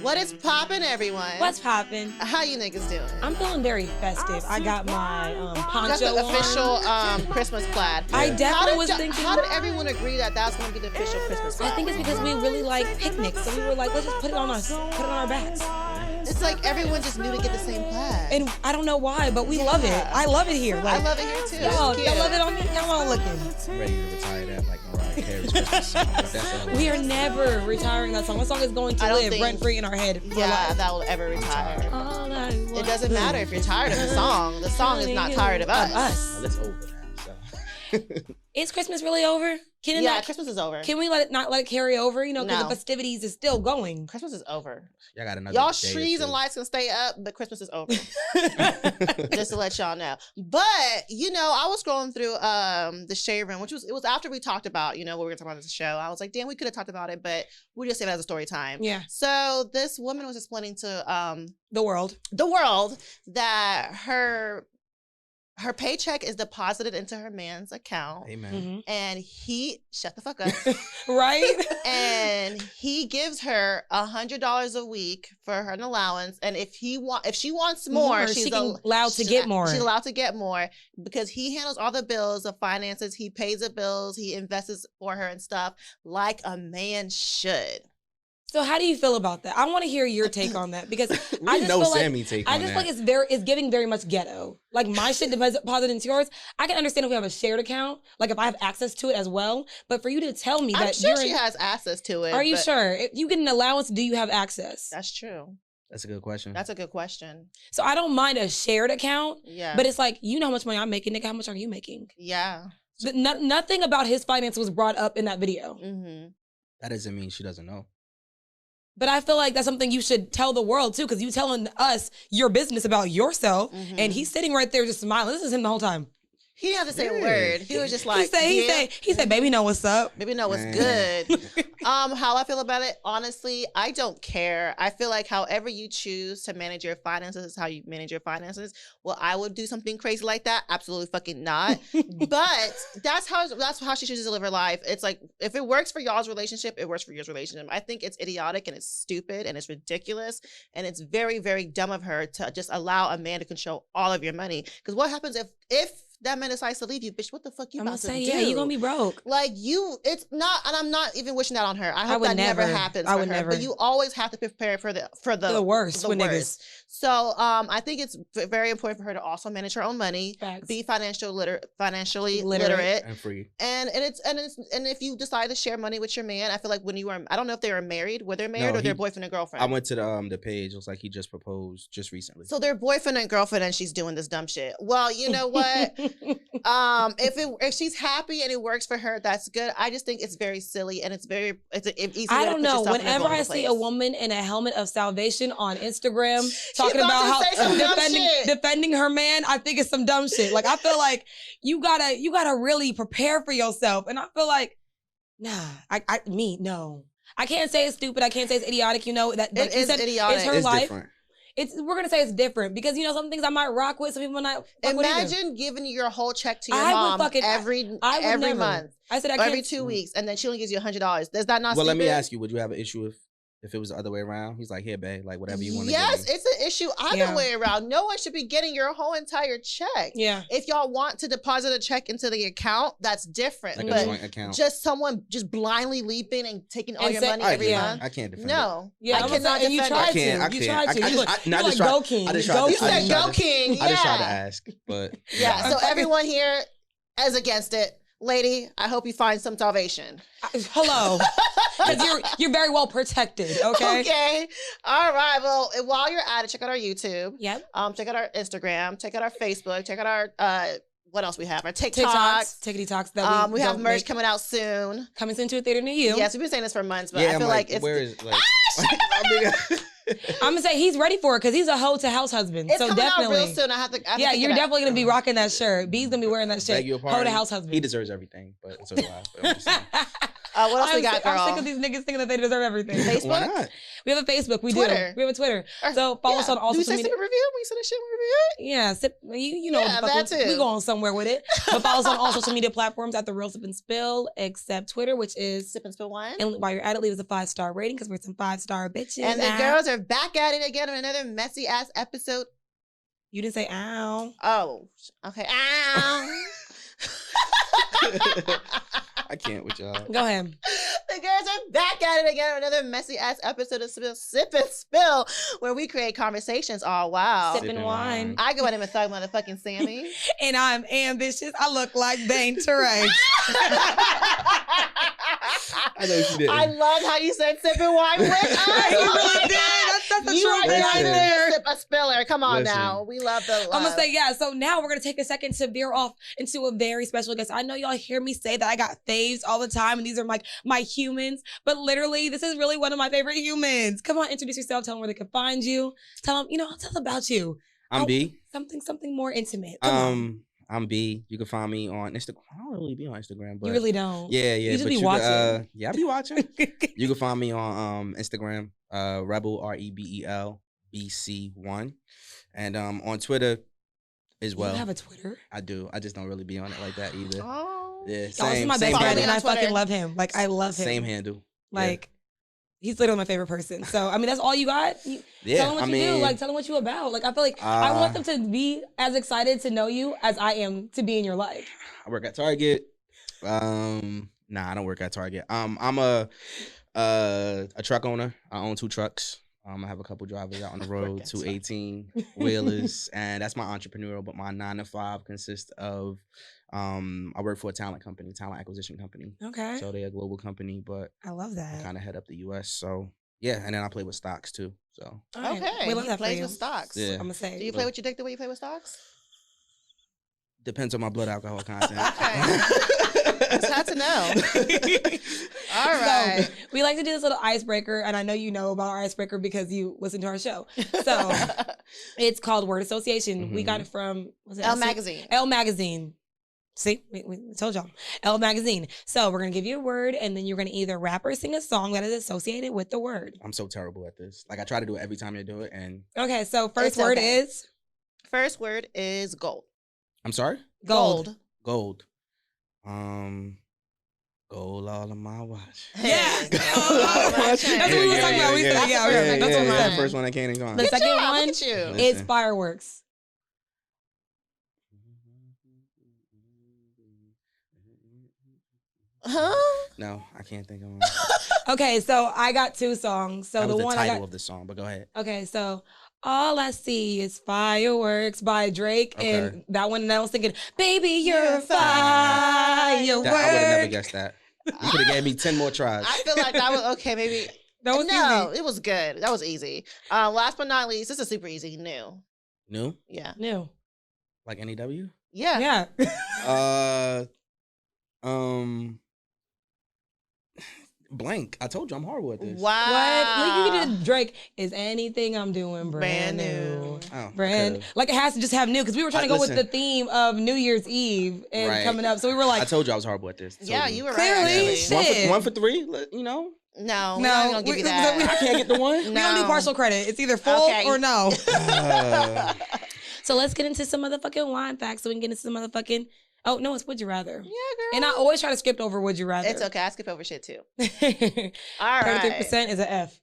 What is poppin', everyone? What's poppin'? How you niggas doing? I'm feeling very festive. I got my poncho That's the on. official Christmas plaid. I definitely was thinking. How did everyone agree that was going to be the official Christmas plaid? I think it's because we really like picnics, so we were like, let's just put it on us, put it on our backs. It's like everyone just knew to get the same plaid. And I don't know why, but we love it. I love it here. I love it here too. Y'all love it on me? Y'all all looking. I'm ready to retire that like Mariah Carey's Christmas song. But that's We are never retiring that song. That song is going to live rent-free in our head for life. That will ever retire. It doesn't matter if you're tired of the song. The song is not tired of us. Well, it's over now, so. Is Christmas really over? Christmas is over. Can we not let it carry over? You know, because the festivities is still going. Christmas is over. Y'all got another Y'all trees and lights can stay up, but Christmas is over. Just to let y'all know. But I was scrolling through the Shade Room, it was after we talked about what we were gonna talk about this show. I was like, damn, we could have talked about it, but we just saved it as a story time. Yeah. So this woman was explaining to the world that her paycheck is deposited into her man's account. Amen. Mm-hmm. And he shut the fuck up. Right? And he gives her $100 a week for her allowance. And if she wants more, she's allowed to get more. She's allowed to get more because he handles all the bills, the finances. He pays the bills. He invests for her and stuff like a man should. So how do you feel about that? I want to hear your take on that because I just feel Sammy take on I just feel like it's giving very much ghetto. Like my shit deposited into yours. I can understand if we have a shared account, like if I have access to it as well. But for you to tell me that she has access to it. Are you sure? If you get an allowance, do you have access? That's true. That's a good question. So I don't mind a shared account. Yeah. But it's like, you know how much money I'm making, nigga. How much are you making? Yeah. But nothing about his finance was brought up in that video. Mm-hmm. That doesn't mean she doesn't know. But I feel like that's something you should tell the world too, because you telling us your business about yourself, and he's sitting right there just smiling. This is him the whole time. He didn't have to say a word. He was just like, he said, baby, know what's up. Baby, know what's good. How I feel about it, honestly, I don't care. I feel like however you choose to manage your finances is how you manage your finances. Well, I would do something crazy like that. Absolutely fucking not. But that's how she chooses to live her life. It's like, if it works for y'all's relationship, it works for your relationship. I think it's idiotic and it's stupid and it's ridiculous. And it's very, very dumb of her to just allow a man to control all of your money. Because what happens if that man decides to leave you, bitch, what the fuck you about to do? Yeah, you gonna be broke. Like it's not, and I'm not even wishing that on her. I hope that never happens for her. But you always have to prepare for the worst. The worst. Niggas. So I think it's very important for her to also manage her own money, be financially literate, and free. And if you decide to share money with your man, I feel like when you are, I don't know if they were married, or they're boyfriend and girlfriend. I went to the page. It was like he just proposed just recently. So they're boyfriend and girlfriend, and she's doing this dumb shit. Well, you know what? If she's happy and it works for her, that's good. I just think it's very silly and it's an easy. I don't know. Whenever I see a woman in a helmet of salvation on Instagram talking about how defending her man, I think it's some dumb shit. Like I feel like you gotta really prepare for yourself, and I feel like no. I can't say it's stupid. I can't say it's idiotic. That it is idiotic. It's her life. Different. We're gonna say it's different because some things I might rock with, some people might rock with. Imagine giving you your whole check to your mom every month. I said every 2 weeks, and then she only gives you $100. Is that not? Well, stupid? let me ask you: would you have an issue if it was the other way around? He's like, here, babe, like whatever you want to. Yes, it's an issue either way around. No one should be getting your whole entire check. Yeah. If y'all want to deposit a check into the account, that's different. Like but a joint account. Just someone just blindly leaping and taking all your money every month. I can't defend No. it. Yeah, I cannot defend it. You tried to. You tried to. Go king. You said go king. I just tried to ask, but yeah. So everyone here is against it. Lady, I hope you find some salvation. Hello. Because you're very well protected, okay? Okay. All right. Well, while you're at it, check out our YouTube. Yep. Check out our Instagram. Check out our Facebook. Check out our what else we have? Our TikToks. TikToks. We have merch coming out soon. Coming soon to a theater near you. Yes, we've been saying this for months, but I feel like it's... Where is like... I'm gonna say he's ready for it because he's a hoe to house husband. It's so coming definitely. out real soon. I have to you're definitely gonna be rocking that shirt. B's gonna be wearing that shirt. Hoe to house husband. He deserves everything, but so do I. What else we got, girl? I'm sick of these niggas thinking that they deserve everything. Facebook? Why not? We have a Facebook. We Twitter. do. We have a Twitter. So follow us on all social media. Do we say sip and review? We say the shit we review it? Yeah, sip. You know Yeah, what the fuck. that too. We going somewhere with it. But follow us on all social media platforms at The Real Sip and Spill, except Twitter, which is Sip and Spill 1. And while you're at it, leave us a 5-star rating because we're some 5-star bitches. And the girls are back at it again on another messy ass episode. You didn't say ow. Oh, okay. Ow. I can't with y'all. Go ahead. The girls are back at it again on another messy ass episode of Sip and Spill, where we create conversations. Oh, wow. Sipping wine. I go in and thug motherfucking Sammy. And I'm ambitious. I look like Bane Teray. I know she did. I love how you said sipping wine with us. You really did. That's a You are trope right there. Sip a spiller. Come on Listen. now. We love the love. I'm gonna say, yeah. So now we're gonna take a second to veer off into a very special guest. I know y'all hear me say that I got faves all the time, and these are like my humans, but literally, this is really one of my favorite humans. Come on, introduce yourself. Tell them where they can find you. Tell them, tell about you. I'm B. Something more intimate. Come on. I'm B. You can find me on Instagram. I don't really be on Instagram, but You really don't. Yeah. You just but be you watching. Yeah, I be watching. You can find me on Instagram, Rebel REBEL BC1, and on Twitter as well. You have a Twitter? I do. I just don't really be on it like that either. Oh. Yeah, Y'all, this is my best friend, and I fucking love him. Like, I love him. Same handle. Like, he's literally my favorite person. So, I mean, that's all you got? Tell them what you do. Like, tell them what you about. Like, I feel like I want them to be as excited to know you as I am to be in your life. I work at Target. Nah, I don't work at Target. I'm a truck owner. I own 2 trucks. I have a couple drivers out on the road, 2 18 wheelers, and that's my entrepreneurial. But my 9 to 5 consists of I work for a talent acquisition company. Okay. So they're a global company, but I love that. I kind of head up the U.S. So yeah, and then I play with stocks too. So Okay. We love that for plays you. with stocks. Yeah. I'm gonna say. Do you play with your dick the way you play with stocks? depends on my blood alcohol content. Okay. Just had to know. All right. So, we like to do this little icebreaker, and I know you know about our icebreaker because you listen to our show. So it's called Word Association. We got it from Elle Magazine. Elle Magazine. See, we told y'all. Elle Magazine. So we're gonna give you a word, and then you're gonna either rap or sing a song that is associated with the word. I'm so terrible at this. Like I try to do it every time you do it, and okay. So first word is. First word is gold. I'm sorry. Gold. Gold. Gold all in my watch. Yeah. That's what we were talking about. That's what the first one that came in mind. The second one is Listen. fireworks. Huh? No, I can't think of one. Okay, so I got 2 songs. So That was the the one title of the song, but go ahead. Okay, so all I see is fireworks by Drake, and that one. And I was thinking, "Baby, you're a firework." I would have never guessed that. You could have gave me 10 more tries. I feel like that was okay. Maybe that was easy. It was good. That was easy. Last but not least, this is super easy. New. Yeah. New. Like NEW? Yeah. Yeah. Blank. I told you I'm horrible at this. Wow. What? Like, you did Drake. Is anything I'm doing brand new? Oh, Brand. Like it has to just have new because we were trying to go with the theme of New Year's Eve and coming up. So we were like, I told you I was horrible at this. Yeah, you were clearly. right. Shit. One for 3. You know. No, we're not gonna give you that. I can't get the one. We don't do partial credit. It's either full or no. So let's get into some motherfucking wine facts so we can get into some motherfucking. Oh, no, it's Would You Rather. Yeah, girl. And I always try to skip over Would You Rather. It's okay. I skip over shit too. All right. 33% is an F.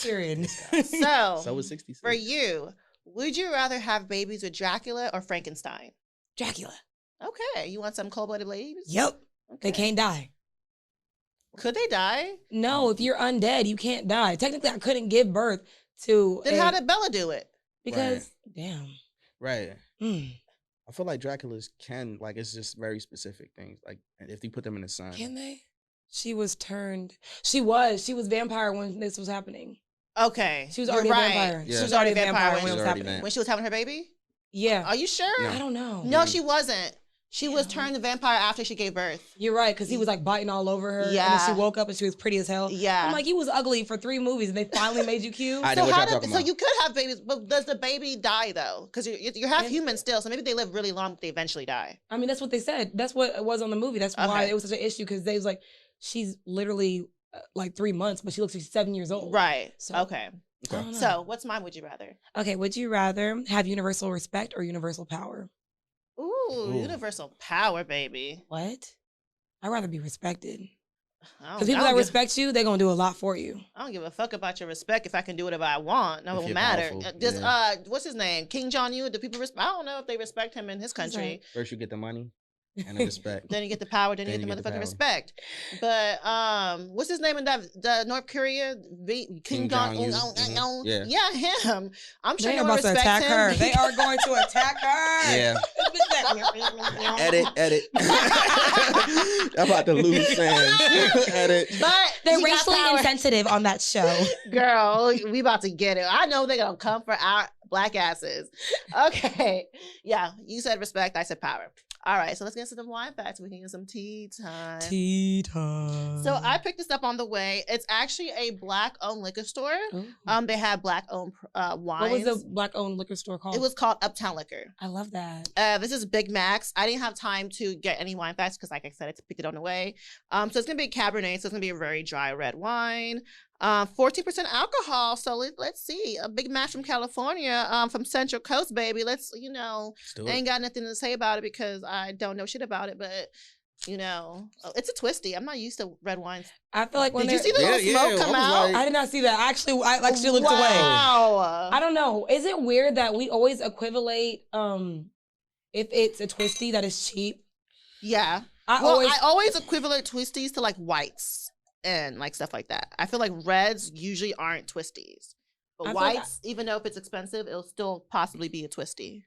Period. So is 66. For you, would you rather have babies with Dracula or Frankenstein? Dracula. Okay. You want some cold-blooded ladies? Yep. Okay. They can't die. Could they die? No, if you're undead, you can't die. Technically, I couldn't give birth to. Then how did Bella do it? Because, damn. Right. Mm. I feel like Draculas can, like, it's just very specific things. Like, if you put them in the sun. Can they? She was vampire when this was happening. Okay. She was already a vampire. Yeah. She was already a vampire when it was already happening. When she was having her baby? Yeah. Are you sure? No. I don't know. No, she wasn't. She was turned a vampire after she gave birth. You're right, because he was like biting all over her. Yeah. And then she woke up and she was pretty as hell. Yeah. I'm like, you was ugly for 3 movies and they finally made you cute. I know what y'all talking So about. you could have babies, but does the baby die though? Because you're half human still, so maybe they live really long, but they eventually die. I mean, that's what they said. That's what it was on the movie. That's why it was such an issue, because they was like, she's literally like 3 months, but she looks like she's 7 years old. Right. So, Okay. So what's mine? Would you rather? Okay. Would you rather have universal respect or universal power? Ooh, universal power, baby. What? I'd rather be respected. Because people that respect you, they're going to do a lot for you. I don't give a fuck about your respect if I can do whatever I want. No, it won't matter. Just, what's his name? King Jong-un? Do people respect? I don't know if they respect him in his country. First you get the money and the respect. Then you get the power, then you get the motherfucking respect. But what's his name in the North Korea? King Jong-un. Yeah, him. I'm sure they're about to attack her. They are going to attack her. Yeah. Edit. I'm about to lose fans. Edit. But they're racially insensitive on that show. Girl, we about to get it. I know they're going to come for our black asses. Okay. Yeah, you said respect. I said power. All right, so let's get into some wine facts. We can get some tea time. Tea time. So I picked this up on the way. It's actually a black-owned liquor store. Ooh. They have black-owned wines. What was the black-owned liquor store called? It was called Uptown Liquor. I love that. This is Big Mac's. I didn't have time to get any wine facts because, like I said, I picked it on the way. So it's going to be Cabernet, so it's going to be a very dry red wine. 14% alcohol. So let's see. A Big Mac from California, from Central Coast, baby. Let's, I ain't got nothing to say about it because I don't know shit about it, but it's a twisty. I'm not used to red wines. I feel like when did you see the little smoke come out? I did not see that. I actually looked away. Wow. I don't know. Is it weird that we always equivalate if it's a twisty that is cheap? Yeah. I always equivalent twisties to like whites and like stuff like that. I feel like reds usually aren't twisties. But whites, even though if it's expensive, it'll still possibly be a twisty.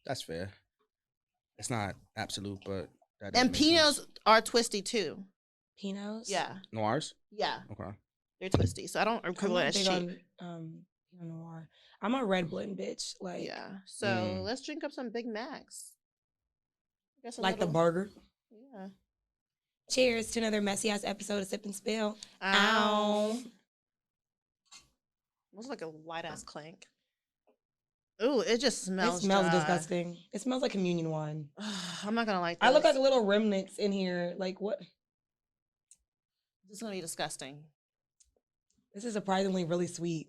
That's fair. It's not absolute, but and Pinots are twisty too. Pinots? Yeah. Noirs? Yeah. Okay. They're twisty, so I don't equivalent as cheap. Pinot Noir. I'm a red blend bitch. Like, yeah. So let's drink up some Big Macs. Like the burger. Yeah. Cheers to another messy ass episode of Sip and Spill. Ow. Looks like a white ass clank. Ooh, it just smells. It smells disgusting. It smells like communion wine. I'm not gonna like this. I look like little remnants in here. Like what? This is gonna be disgusting. This is surprisingly really sweet.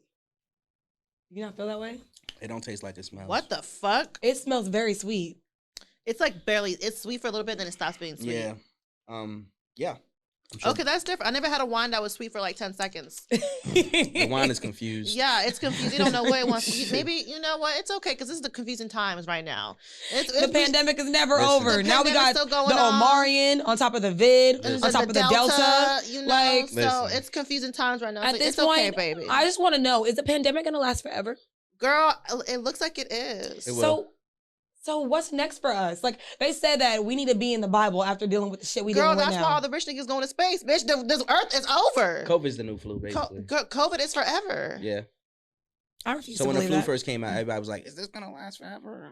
You not feel that way? It don't taste like it smells. What the fuck? It smells very sweet. It's like barely. It's sweet for a little bit, then it stops being sweet. Yeah. Yeah. Sure. Okay, that's different. I never had a wine that was sweet for like 10 seconds. The wine is confused. Yeah, it's confused. You don't know what it wants. Maybe, you know what? It's okay because this is the confusing times right now. The pandemic is never over. Now we got the Omarion on top of the Vid, on top of the Delta. So it's confusing times right now. At this point, okay, baby. I just want to know, is the pandemic going to last forever? Girl, it looks like it is. It will. So what's next for us? Like, they said that we need to be in the Bible after dealing with the shit we dealing with now. Girl, that's why all the rich niggas going to space. Bitch, this earth is over. COVID's the new flu, basically. COVID is forever. Yeah. I refuse to believe that. So when the flu that. first came out, everybody was like, is this going to last forever?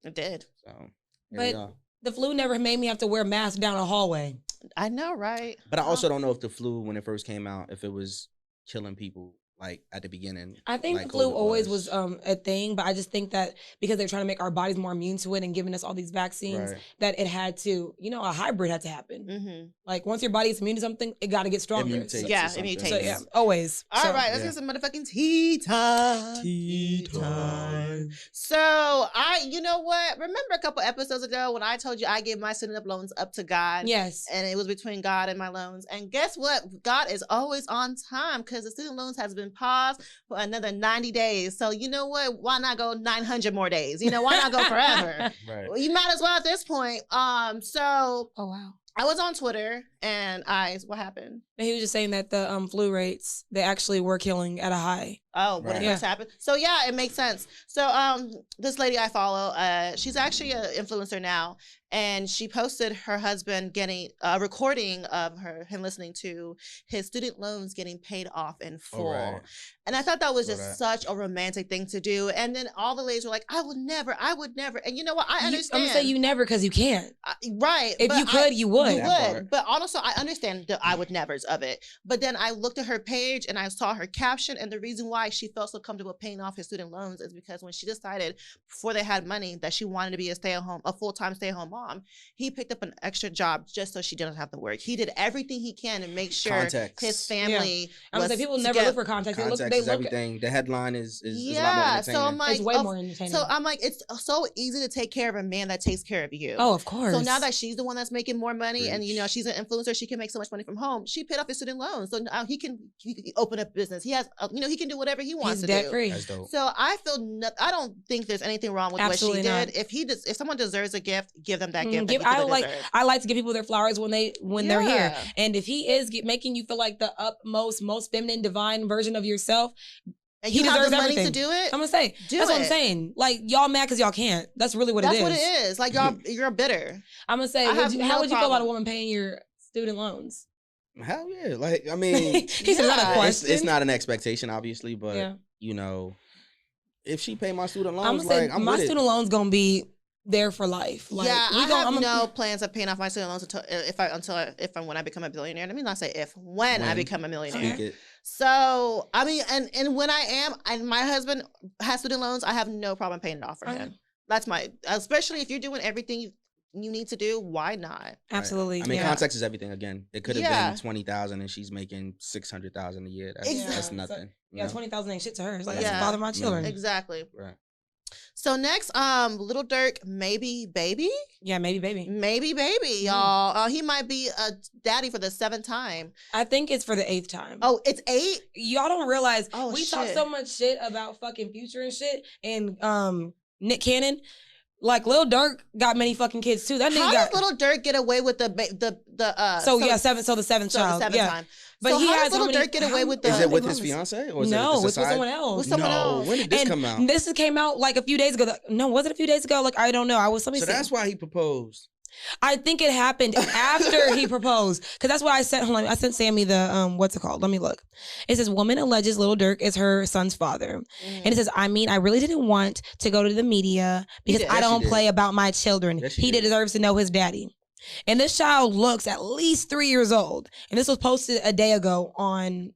It did. So, but the flu never made me have to wear a mask down a hallway. I know, right? But I also don't know if the flu, when it first came out, if it was killing people. Like at the beginning, I think the flu always was a thing, but I just think that because they're trying to make our bodies more immune to it and giving us all these vaccines, that it had to, a hybrid had to happen. Mm-hmm. Like once your body is immune to something, it got to get stronger. It mutates. So yeah, always. All right, let's get some motherfucking tea time. Tea time. So you know what? Remember a couple episodes ago when I told you I gave my student loans up to God? Yes. And it was between God and my loans. And guess what? God is always on time because the student loans has been paused for another 90 days. So you know what? Why not go 900 more days? Why not go forever? Right. Well, you might as well at this point. Oh wow. I was on Twitter and what happened? He was just saying that the flu rates, they actually were killing at a high. Oh, when it first happened. So yeah, it makes sense. So this lady I follow, she's actually an influencer now, and she posted her husband getting a recording of him listening to his student loans getting paid off in full. Right. And I thought that was just such a romantic thing to do. And then all the ladies were like, I would never. And you know what? I understand. I'm gonna say you never because you can't. Right. If you could, you would. You would. But also, I understand the I would nevers. of it. But then I looked at her page and I saw her caption, and the reason why she felt so comfortable paying off his student loans is because when she decided before they had money that she wanted to be a full-time stay-at-home mom, he picked up an extra job just so she didn't have to work. He did everything he can to make sure his family. I was like, people never look for context. They look everything. The headline is a lot more entertaining. So I'm like, it's way more entertaining. So I'm like, it's so easy to take care of a man that takes care of you. Oh, of course. So now that she's the one that's making more money, and she's an influencer, she can make so much money from home. She paid off his student loans, so now he can open up business. He has, he can do whatever he wants to do. He's debt free. So I don't think there's anything wrong with what she did. If someone deserves a gift, give them that gift. I like to give people their flowers when they're here, and if he is making you feel like the utmost, most feminine, divine version of yourself. And he deserves the money to do it. I'm gonna say that's what I'm saying. Like, y'all mad because y'all can't. That's really what it is. That's what it is. Like, you're bitter. I'm gonna say, how would you feel about a woman paying your student loans? Hell yeah. Like, I mean, he's not a question. It's not an expectation, obviously, but if she pay my student loans, my student loans gonna be there for life. Like, I have no plans of paying off my student loans when I become a billionaire. Let me not say when I become a millionaire. So I mean, and when I am, and my husband has student loans, I have no problem paying it off for him. That's especially if you're doing everything you need to do. Why not? Absolutely. I mean, context is everything. Again, it could have been 20,000 and she's making 600,000 a year. That's nothing. So, 20,000 ain't shit to her. It's like, that's the father of my children. Exactly. Right. So next, Lil Durk, maybe baby. Yeah, maybe baby. Maybe baby, y'all. He might be a daddy for the 7th time. I think it's for the 8th time. Oh, it's 8? Y'all don't realize we talk so much shit about fucking Future and shit, and Nick Cannon. Like, Lil Durk got many fucking kids too. That nigga does Lil Durk get away with the the 7th child. The 7th time. But so how does Lil Durk get away with the? Is it with his fiance or is it with someone else? With someone else. When did this come out? This came out like a few days ago. No, was it a few days ago? Like, I don't know. So that's why he proposed. I think it happened after he proposed, because that's why I sent. Hold on, I sent Sammy the what's it called? Let me look. It says, woman alleges Lil Durk is her son's father, and it says, I mean, I really didn't want to go to the media because I don't play about my children. He deserves to know his daddy. And this child looks at least 3 years old, and this was posted a day ago on.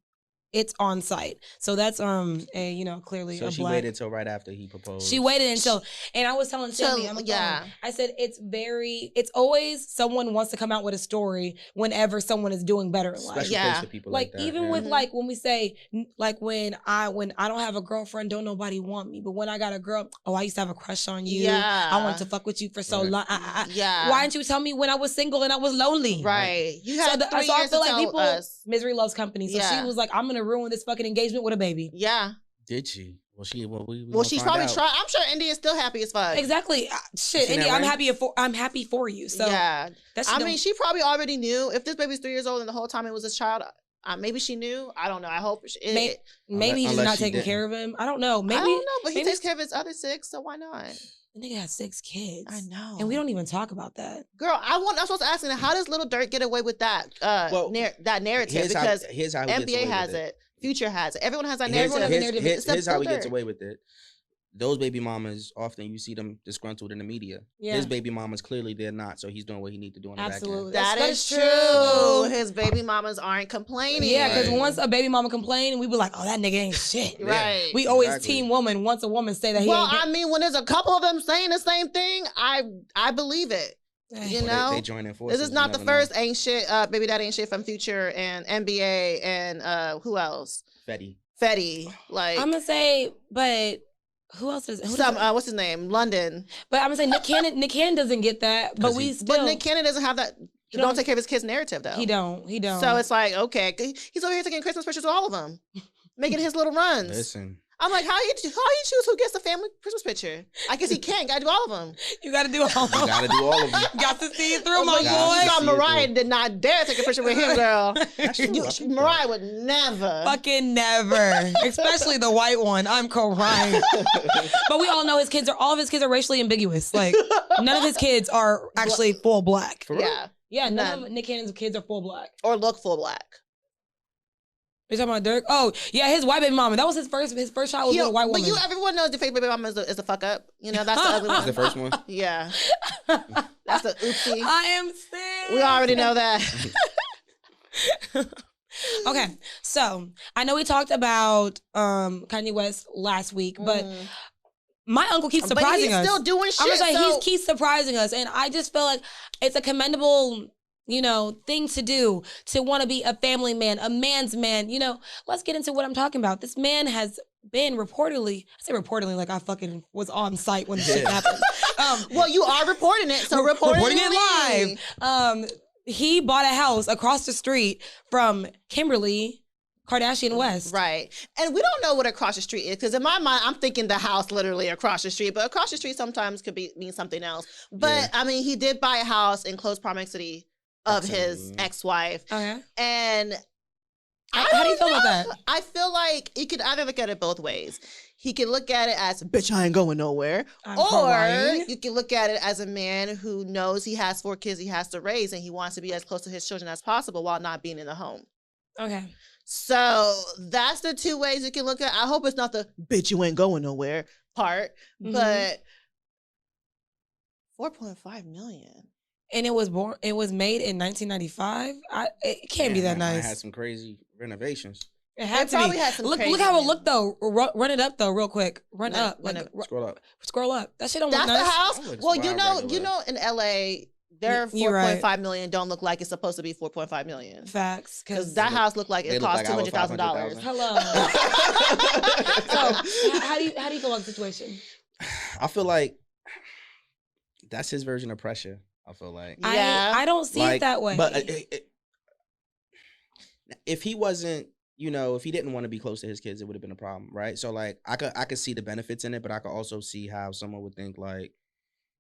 It's on site. So that's clearly so a she waited until right after he proposed. She waited until, and I was telling Sammy, I said it's always someone wants to come out with a story whenever someone is doing better in life. Special place for people like that. Even with like when we say like when I don't have a girlfriend, don't nobody want me. But when I got a girl, I used to have a crush on you. Yeah. I wanted to fuck with you for so long. Why didn't you tell me when I was single and I was lonely? Right. You had 3 years I feel to like tell us. Misery loves company. So she was like, I'm gonna ruin this fucking engagement with a baby. Yeah. Did she? She's probably trying. I'm sure India's still happy as fuck. Exactly. Shit, India, I'm happy for you. So yeah. I mean, she probably already knew if this baby's 3 years old and the whole time it was a child. Maybe she knew. I don't know. I hope maybe he's just not taking care of him. I don't know. Maybe I don't know, but he takes care of his other 6, so why not? The nigga has 6 kids. I know. And we don't even talk about that. Girl, I'm supposed to ask him, how does Lil Durk get away with that that narrative? Because here's how NBA has it. Future has it. Everyone has that narrative. Here's how he gets away with it. Those baby mamas, often you see them disgruntled in the media. Yeah. His baby mamas, clearly they're not, so he's doing what he needs to do on the back end. That is true. His baby mamas aren't complaining. Yeah, because once a baby mama complain, we be like, oh, that nigga ain't shit. Right. We always team woman. Once a woman say that he ain't. I mean, when there's a couple of them saying the same thing, I believe it. You know, they join in forces. This is not the first ain't shit. Baby that ain't shit from Future and NBA and who else? Fetty. Like, I'm gonna say, but who else does? What's his name? London. But I'm gonna say Nick Cannon doesn't get that. But but Nick Cannon doesn't have that. He don't take care of his kids' narrative though. He don't. So it's like, okay, he's over here taking Christmas pictures with all of them, making his little runs. Listen. I'm like, how you choose who gets the family Christmas picture? I guess he can't. Gotta do all of them. You gotta do all of them. You gotta do all of them. Got to see it through, my boy. Mariah did not dare take a picture with him, girl. Mariah would never. Fucking never. Especially the white one. I'm crying. But we all know all of his kids are racially ambiguous. Like, none of his kids are actually full black. Yeah. Yeah, none of Nick Cannon's kids are full black. Or look full black. You talking about Durk? Oh, yeah, his white baby mama. That was his first child was with a white woman. But everyone knows the fake baby mama is a fuck up. You know, that's the ugly one. That's the first one? Yeah. That's the oopsie. I am sick. We already know that. Okay, so I know we talked about Kanye West last week, but my uncle keeps surprising us. But he's still doing shit. I'm just like, he keeps surprising us, and I just feel like it's a commendable, thing to do, to want to be a family man, a man's man. Let's get into what I'm talking about. This man has been reportedly, I say reportedly like I fucking was on site when the shit happened. Well, you are reporting it, so reporting it live. He bought a house across the street from Kimberly Kardashian West. Right. And we don't know what across the street is, because in my mind, I'm thinking the house literally across the street, but across the street sometimes could mean something else. But I mean, he did buy a house in close proximity of his ex-wife. Okay. And how do you feel about that? I feel like you could either look at it both ways. He could look at it as, bitch, I ain't going nowhere. Or you can look at it as a man who knows he has 4 kids he has to raise, and he wants to be as close to his children as possible while not being in the home. Okay. So that's the 2 ways you can look at it. I hope it's not the, bitch, you ain't going nowhere part, but $4.5 million. And it was made in 1995. It can't be that nice. I had some crazy renovations. It had to be. Had some look how it looked though. Run it up though, real quick. Run up. Scroll up. Scroll up. That shit don't look nice. That's the house. Well, you know, in LA, their $4.5 million don't look like it's supposed to be $4.5 million. Facts, because that house looked like it cost $200,000. Hello. So how do you feel about the situation? I feel like that's his version of pressure. I feel like I don't see it that way. But if he wasn't, if he didn't want to be close to his kids, it would have been a problem, right? So like I could see the benefits in it, but I could also see how someone would think like,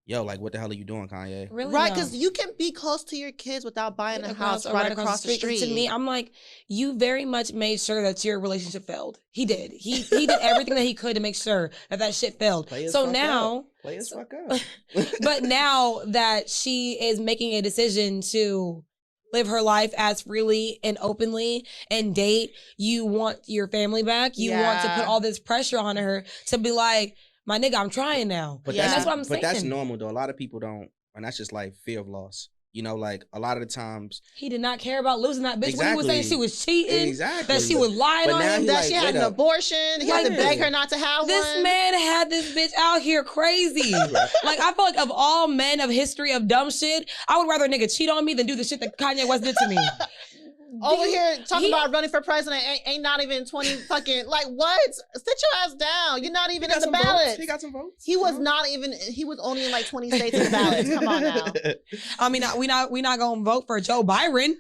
yo, like what the hell are you doing, Kanye? Really? Right, because you can be close to your kids without buying a house right across the street. To me, I'm like, you very much made sure that your relationship failed. He did. He did everything that he could to make sure that shit failed. So now, play as fuck up. But now that she is making a decision to live her life as freely and openly and date, you want your family back. You want to put all this pressure on her to be like, my nigga, I'm trying now. But that's what I'm saying. But that's normal though. A lot of people don't, and that's just like fear of loss. Like a lot of the times he did not care about losing that bitch. When he was saying she was cheating, that she was lying but on him, that she had an abortion. He had to beg her not to have this one. This man had this bitch out here crazy. Like I feel like of all men of history of dumb shit, I would rather a nigga cheat on me than do the shit that Kanye West did to me. Over here talking about running for president ain't not even 20 fucking, like what? Sit your ass down. You're not even in the ballot. He got some votes. He was not even, he was only in like 20 states in the ballots. Come on now. I mean, we not gonna vote for Joe Byron.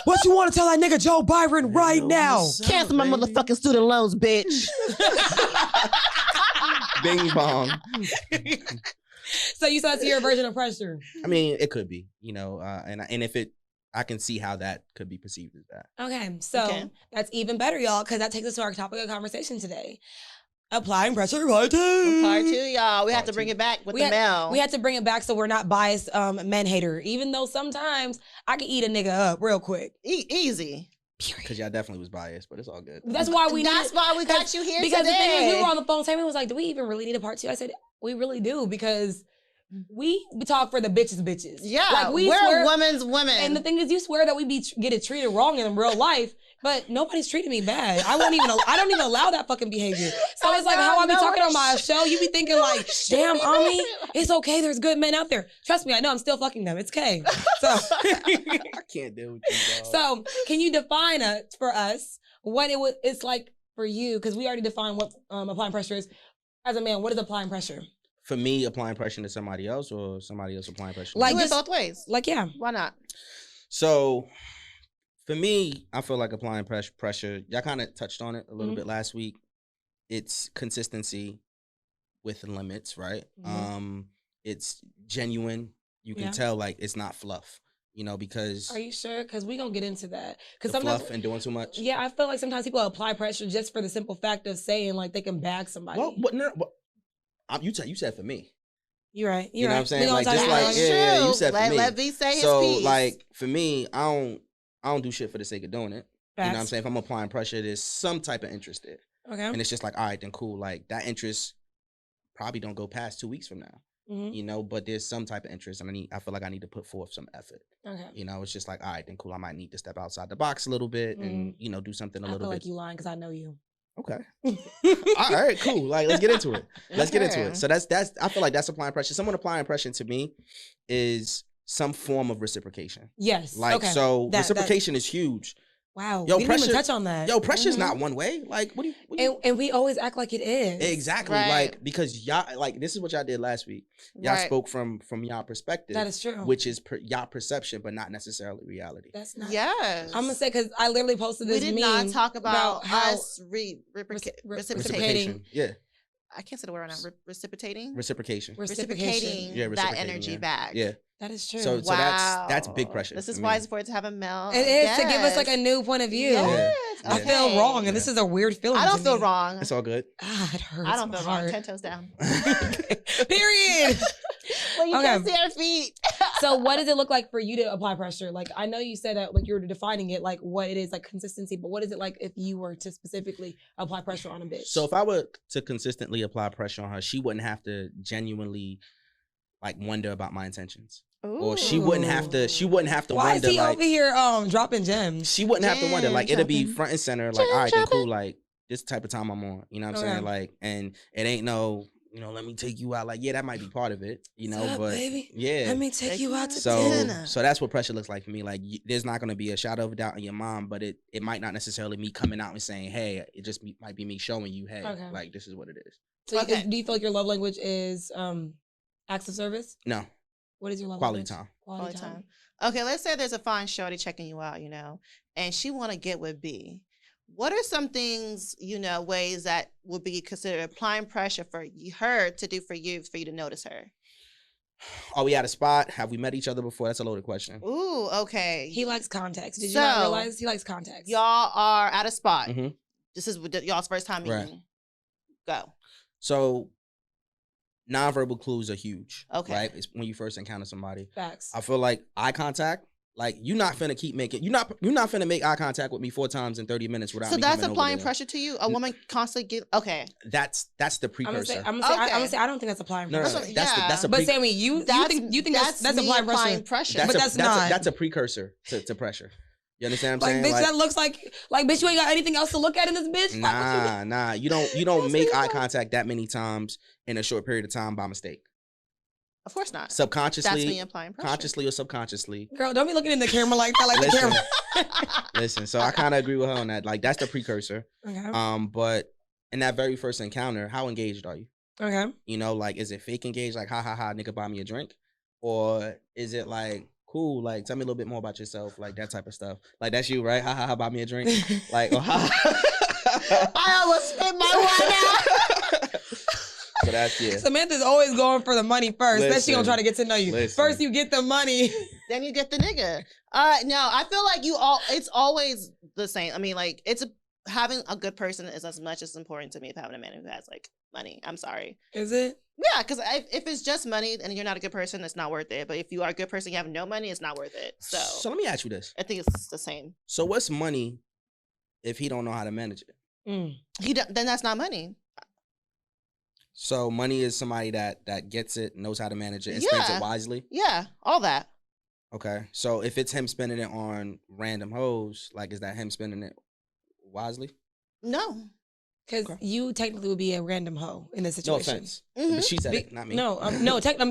What you want to tell that nigga Joe Byron right now? Cancel my motherfucking student loans, bitch. Bing bong. So you said it's your version of pressure. I mean, it could be, and if it, I can see how that could be perceived as that. Okay, so that's even better, y'all, because that takes us to our topic of conversation today. Applying pressure part 2. Part 2, y'all. We have to bring it back with the mail. We had to bring it back so we're not biased men hater, even though sometimes I can eat a nigga up real quick. Easy. Because y'all definitely was biased, but it's all good. That's why we got you here because today. The thing is, we were on the phone. Tammy was like, do we even really need a part 2? I said, we really do, because we talk for the bitches. Yeah, like we're women's women. And the thing is, you swear that we get it treated wrong in real life, but nobody's treating me bad. I don't even allow that fucking behavior. So it's like how I be talking on my show. You be thinking like, damn, Ami, it's okay. There's good men out there. Trust me, I know I'm still fucking them. It's okay. So I can't deal with you, dog. So can you define for us what it's like for you? Because we already defined what applying pressure is. As a man, what is applying pressure? For me, applying pressure to somebody else, or somebody else applying pressure? Like just both ways. Like, yeah. Why not? So, for me, I feel like applying pressure. Y'all kind of touched on it a little bit last week. It's consistency with limits, right? It's genuine. You can tell, like, it's not fluff. Because... Are you sure? Because we gonna get into that. Because sometimes fluff and doing too much. Yeah, I feel like sometimes people apply pressure just for the simple fact of saying, like, they can bag somebody. Well, you said for me. You're right. You know what I'm saying? Like, just like, you said for me. Let me say his so, piece. like, for me, I don't do shit for the sake of doing it. Facts. You know what I'm saying? If I'm applying pressure, there's some type of interest there. Okay. And it's just like, all right, then cool. Like, that interest probably don't go past 2 weeks from now. you know, but there's some type of interest, and I feel like I need to put forth some effort. Okay. You know, it's just like, all right, then cool. I might need to step outside the box a little bit and, you know, do something a little bit. I feel like you lying because I know you. Okay. All right, cool. Like, let's get into it. Let's get into it. So that's, I feel like that's applying pressure. Someone applying pressure to me is some form of reciprocation. Yes. Like, so reciprocation is huge. Wow. Yo, we didn't even touch on that. Yo, pressure's not one way. Like, what do you and we always act like it is. Exactly. Right. Like, because y'all, like, this is what y'all did last week. Y'all spoke from y'all perspective. That is true. Which is y'all perception, but not necessarily reality. That's not. Yes. I'm gonna say, because I literally posted this meme. We did not talk about us reciprocating. Yeah. I can't say the word right now. Reciprocating that energy back. Yeah. That is true. So that's big pressure. This is why it's important to have a male. It is to give us like a new point of view. Yes. I feel wrong, and this is a weird feeling. I don't feel wrong. It's all good. It hurts. I don't feel wrong. 10 toes down. Period. Well, you can't see our feet. So what does it look like for you to apply pressure? Like, I know you said that, like, you were defining it, like what it is, like consistency, but what is it like if you were to specifically apply pressure on a bitch? So if I were to consistently apply pressure on her, she wouldn't have to genuinely like wonder about my intentions. Ooh. Or she wouldn't have to wonder. Why is he over here dropping gems? She wouldn't have to wonder. Like, it'll be front and center, like, all right, then cool, like this type of time I'm on. You know what I'm saying? Like, and it ain't no, you know, let me take you out. Like, yeah, that might be part of it, you know, but baby? Yeah. Let me take you out to dinner. So that's what pressure looks like for me. Like, there's not going to be a shadow of a doubt in your mom, but it might not necessarily me coming out and saying, hey, it just might be me showing you, hey, like, this is what it is. So do you feel like your love language is acts of service? No. What is your love Quality language? time. Quality time. Okay, let's say there's a fine shorty checking you out, you know, and she want to get with B. What are some things, you know, ways that would be considered applying pressure for her to do for you to notice her? Are we at a spot? Have we met each other before? That's a loaded question. Ooh, okay. He likes context. Did you not realize he likes context? Y'all are at a spot. Mm-hmm. This is y'all's first time meeting. Right. Go. So, nonverbal clues are huge. Okay. Right? It's when you first encounter somebody. Facts. I feel like eye contact. Like, you're not finna keep making. You're not finna make eye contact with me 4 times in 30 minutes without. So that's applying pressure to you. A woman constantly get. Okay. That's the precursor. I'm gonna say I don't think that's applying pressure. No, that's a. But Sammy, you think that's applying pressure. But that's not. That's a precursor to pressure. You understand what I'm saying? Bitch, that looks like bitch, you ain't got anything else to look at in this bitch? Nah. You don't make eye contact that many times in a short period of time by mistake. Of course not. Subconsciously. That's me applying pressure. Consciously or subconsciously. Girl, don't be looking in the camera like that, the camera. Listen, so I kind of agree with her on that. Like, that's the precursor. Okay. But in that very first encounter, how engaged are you? Okay. You know, like, is it fake engaged? Like, ha, nigga, buy me a drink? Or is it like, cool, like, tell me a little bit more about yourself, like, that type of stuff. Like, that's you, right? Ha, buy me a drink. Like, oh, I almost spit my wine out. So that's, yeah. Samantha's always going for the money first. Then she gonna try to get to know you. First you get the money. Then you get the nigga. No, I feel like it's always the same. I mean, like, having a good person is as much as important to me as having a man who has, like, money. I'm sorry. Is it? Yeah, because if it's just money and you're not a good person, it's not worth it. But if you are a good person, you have no money, it's not worth it. So let me ask you this. I think it's the same. So what's money if he don't know how to manage it? Then that's not money. So money is somebody that gets it, knows how to manage it, and spends it wisely? Yeah, all that. Okay. So if it's him spending it on random hoes, like, is that him spending it wisely? No. Because you technically would be a random hoe in this situation. No offense. But she said it, not me. No, I'm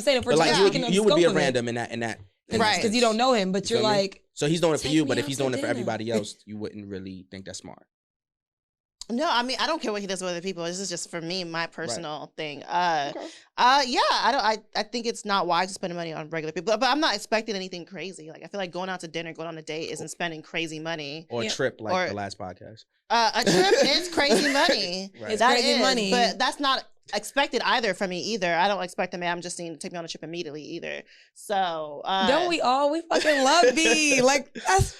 saying if we're like, you would be a random in that. Right. Because you don't know him, but you're like. So he's doing it for you, but if he's doing it for everybody else, you wouldn't really think that's smart. No, I mean, I don't care what he does with other people. This is just for me, my personal thing. Yeah, I think it's not wise to spend money on regular people, but I'm not expecting anything crazy. Like, I feel like going out to dinner, going on a date isn't spending crazy money. Or a trip, like the last podcast. A trip is crazy money. It's crazy money. But that's not expected either from me either. I don't expect a man I'm just seeing to take me on a trip immediately either. So don't we all? We fucking love B. Like, that's.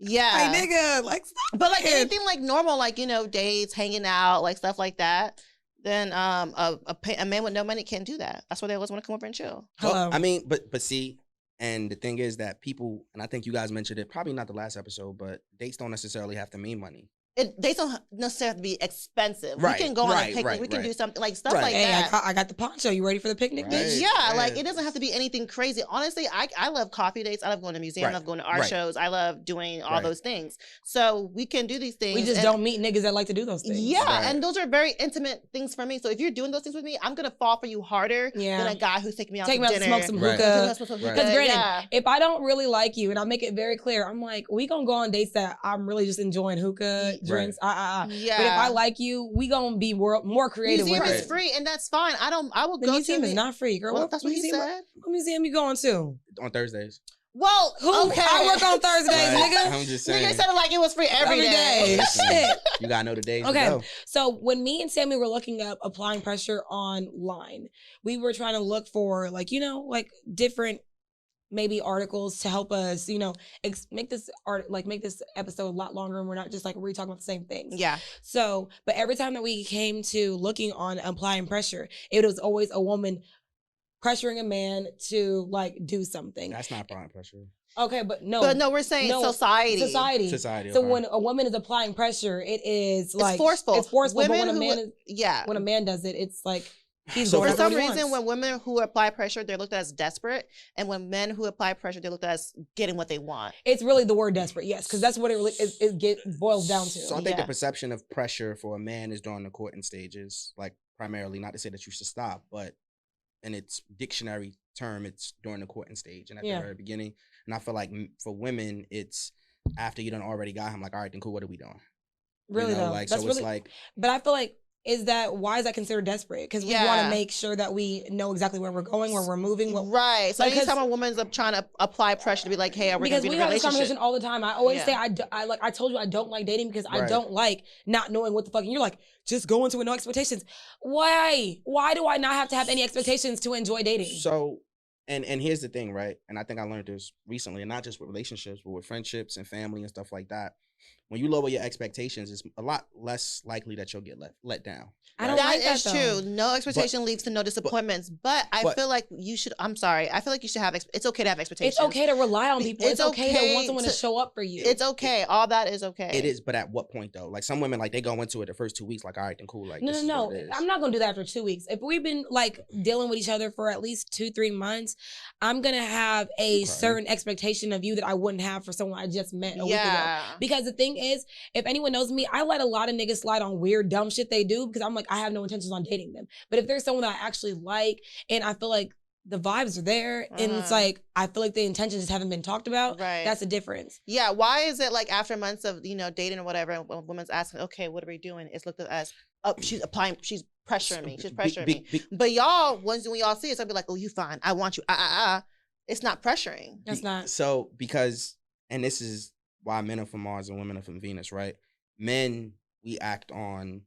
Yeah. Like, nigga, like, stop. But, like, anything, like, normal, like, you know, dates, hanging out, like, stuff like that, then a man with no money can't do that. That's why they always want to come over and chill. Well, I mean, but see, and the thing is that people, and I think you guys mentioned it, probably not the last episode, but dates don't necessarily have to mean money. they don't necessarily have to be expensive. Right, We can go on a right, picnic. right, We can right. do something like stuff Right. like Hey, that. I got the poncho. You ready for the picnic, Right. bitch? Yeah, like Yes. it doesn't have to be anything crazy. Honestly, I love coffee dates. I love going to museums. Right. I love going to art Right. shows. I love doing all Right. those things. So we can do these things. We just and- don't meet niggas that like to do those things. Yeah, Right. and those are very intimate things for me. So if you're doing those things with me, I'm gonna fall for you harder Yeah. than a guy who's taking me out Take to me out to dinner. smoke some Right. hookah. Because Right. Granted, yeah. if I don't really like you, and I make it very clear, I'm like, we gonna go on dates that I'm really just enjoying hookah, Right. drinks, Yeah. But if I like you, we gonna be more creative museum with is it. free, and that's fine. I will The go museum to is not free, girl. Well, What that's what he museum? said. What museum you going to? On Thursdays. Well, Who? okay. I work on Thursdays, Like, nigga. I'm just saying. Nigga said it like it was free every day. Listen, Shit. You gotta know the days. Okay. To go. So when me and Sammy were looking up applying pressure online, we were trying to look for like different maybe articles to help us, make this episode a lot longer and we're not just like we're talking about the same things. Yeah. So, but every time that we came to looking on applying pressure, it was always a woman pressuring a man to like do something. That's not applying pressure. Okay, but no. But no, we're saying society. Society. So okay. when a woman is applying pressure, it is like forceful. It's forceful. Women but yeah. when a man does it, it's like he's So doing For whatever some he reason, wants. when women who apply pressure, they're looked at as desperate, and when men who apply pressure, they're looked at as getting what they want. It's really the word desperate, yes, because that's what it really boils down to. So I think Yeah. the perception of pressure for a man is during the courting stages, like primarily, not to say that you should stop, but in its dictionary term, it's during the courting stage and at the very beginning. And I feel like for women, it's after you done already got him, like, all right, then cool, what are we doing? Really though, like, that's so really. it's like, But I feel like why is that considered desperate? Because we want Yeah. to make sure that we know exactly where we're going, where we're moving. Right. So because- anytime a woman's trying to apply pressure to be like, hey, are we going Because to be we in a have this relationship? conversation all the time. I always Yeah. say I told you I don't like dating because I Right. don't like not knowing what the fuck. And you're like, just go into it, no expectations. Why? Why do I not have to have any expectations to enjoy dating? so, and here's the thing, right? And I think I learned this recently, and not just with relationships, but with friendships and family and stuff like that. When you lower your expectations, it's a lot less likely that you'll get let down. I don't That like that is though. true. No expectation leads to no disappointments. But I but- feel like you should. I'm sorry. I feel like you should have. It's okay to have expectations. It's okay to rely on people. It's It's okay to want okay someone to show up for you. It's okay. All that is okay. It is, but at what point though? Like some women, like they go into it the first 2 weeks, like, all right, then cool. Like, this is No. what it is. I'm not gonna do that after 2 weeks. If we've been like dealing with each other for at least 2-3 months, I'm gonna have a certain expectation of you that I wouldn't have for someone I just met a week ago. Yeah. Because the thing is, if anyone knows me, I let a lot of niggas slide on weird, dumb shit they do because I'm like, I have no intentions on dating them. But if there's someone that I actually like and I feel like the vibes are there and it's like, I feel like the intentions just haven't been talked about, Right. that's the difference. Yeah. Why is it like after months of dating or whatever, and when a woman's asking, okay, what are we doing? It's looked at as, oh, she's applying, she's pressuring me, she's pressuring me. But y'all, when y'all see it, it's gonna be like, oh, you fine, I want you. It's not pressuring. That's not. So because, and this is why men are from Mars and women are from Venus, right? Men, we act on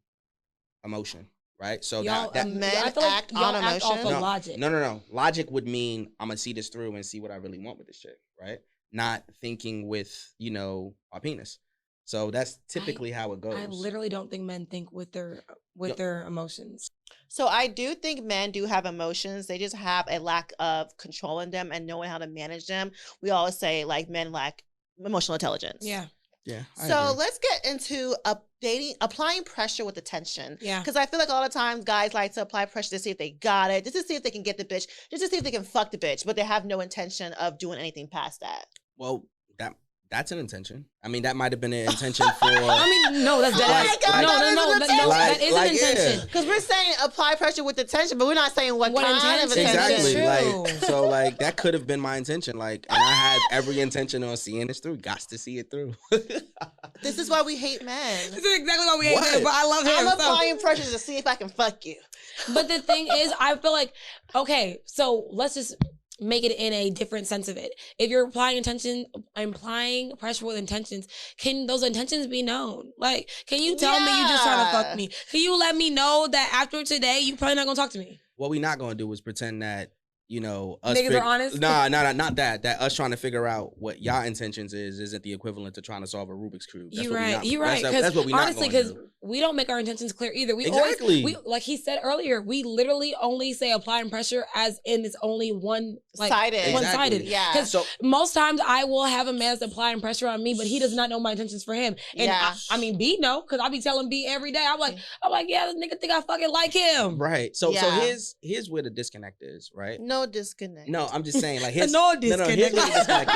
emotion, right? So Y'all, that men I feel like act y'all on act off emotion? of logic. No. Logic would mean I'm gonna see this through and see what I really want with this shit, right? Not thinking with, our penis. So that's typically how it goes. I literally don't think men think with their emotions. So I do think men do have emotions. They just have a lack of controlling them and knowing how to manage them. We always say like men lack emotional intelligence. Yeah. Yeah. I So agree. let's get into applying pressure with attention. Yeah. Because I feel like a lot of times guys like to apply pressure to see if they got it, just to see if they can get the bitch, just to see if they can fuck the bitch, but they have no intention of doing anything past that. Well, that's an intention. I mean, that might have been an intention for. I mean, no, that's dead. my God, No, that is an intention. Because we're saying apply pressure with attention, but we're not saying what kind of intention. attention. Exactly. True. Like, so like that could have been my intention. Like, and I had every intention on seeing this through. Got to see it through. This is why we hate men. This is exactly why we hate What? him, but I love him. I'm so- applying pressure to see if I can fuck you. But the thing is, I feel like, okay, so let's just make it in a different sense of it. If you're applying pressure with intentions, can those intentions be known? Like, can you tell me you just trying to fuck me? Can you let me know that after today, you probably not gonna talk to me? What we not gonna do is pretend that you know, us niggas are honest. Not that us trying to figure out what y'all intentions isn't the equivalent to trying to solve a Rubik's cube. You're right. That's what we honestly, because we don't make our intentions clear either. We always, like he said earlier, we literally only say applying pressure as in it's only one-sided. Exactly. Yeah. Because most times I will have a man applying pressure on me, but he does not know my intentions for him. And I mean, B know, because I be telling B every day. I'm like, yeah, this nigga think I fucking like him. Right. So here's where the disconnect is, right? No disconnect. No, I'm just saying, like, here's no disconnect. Here's where the disconnect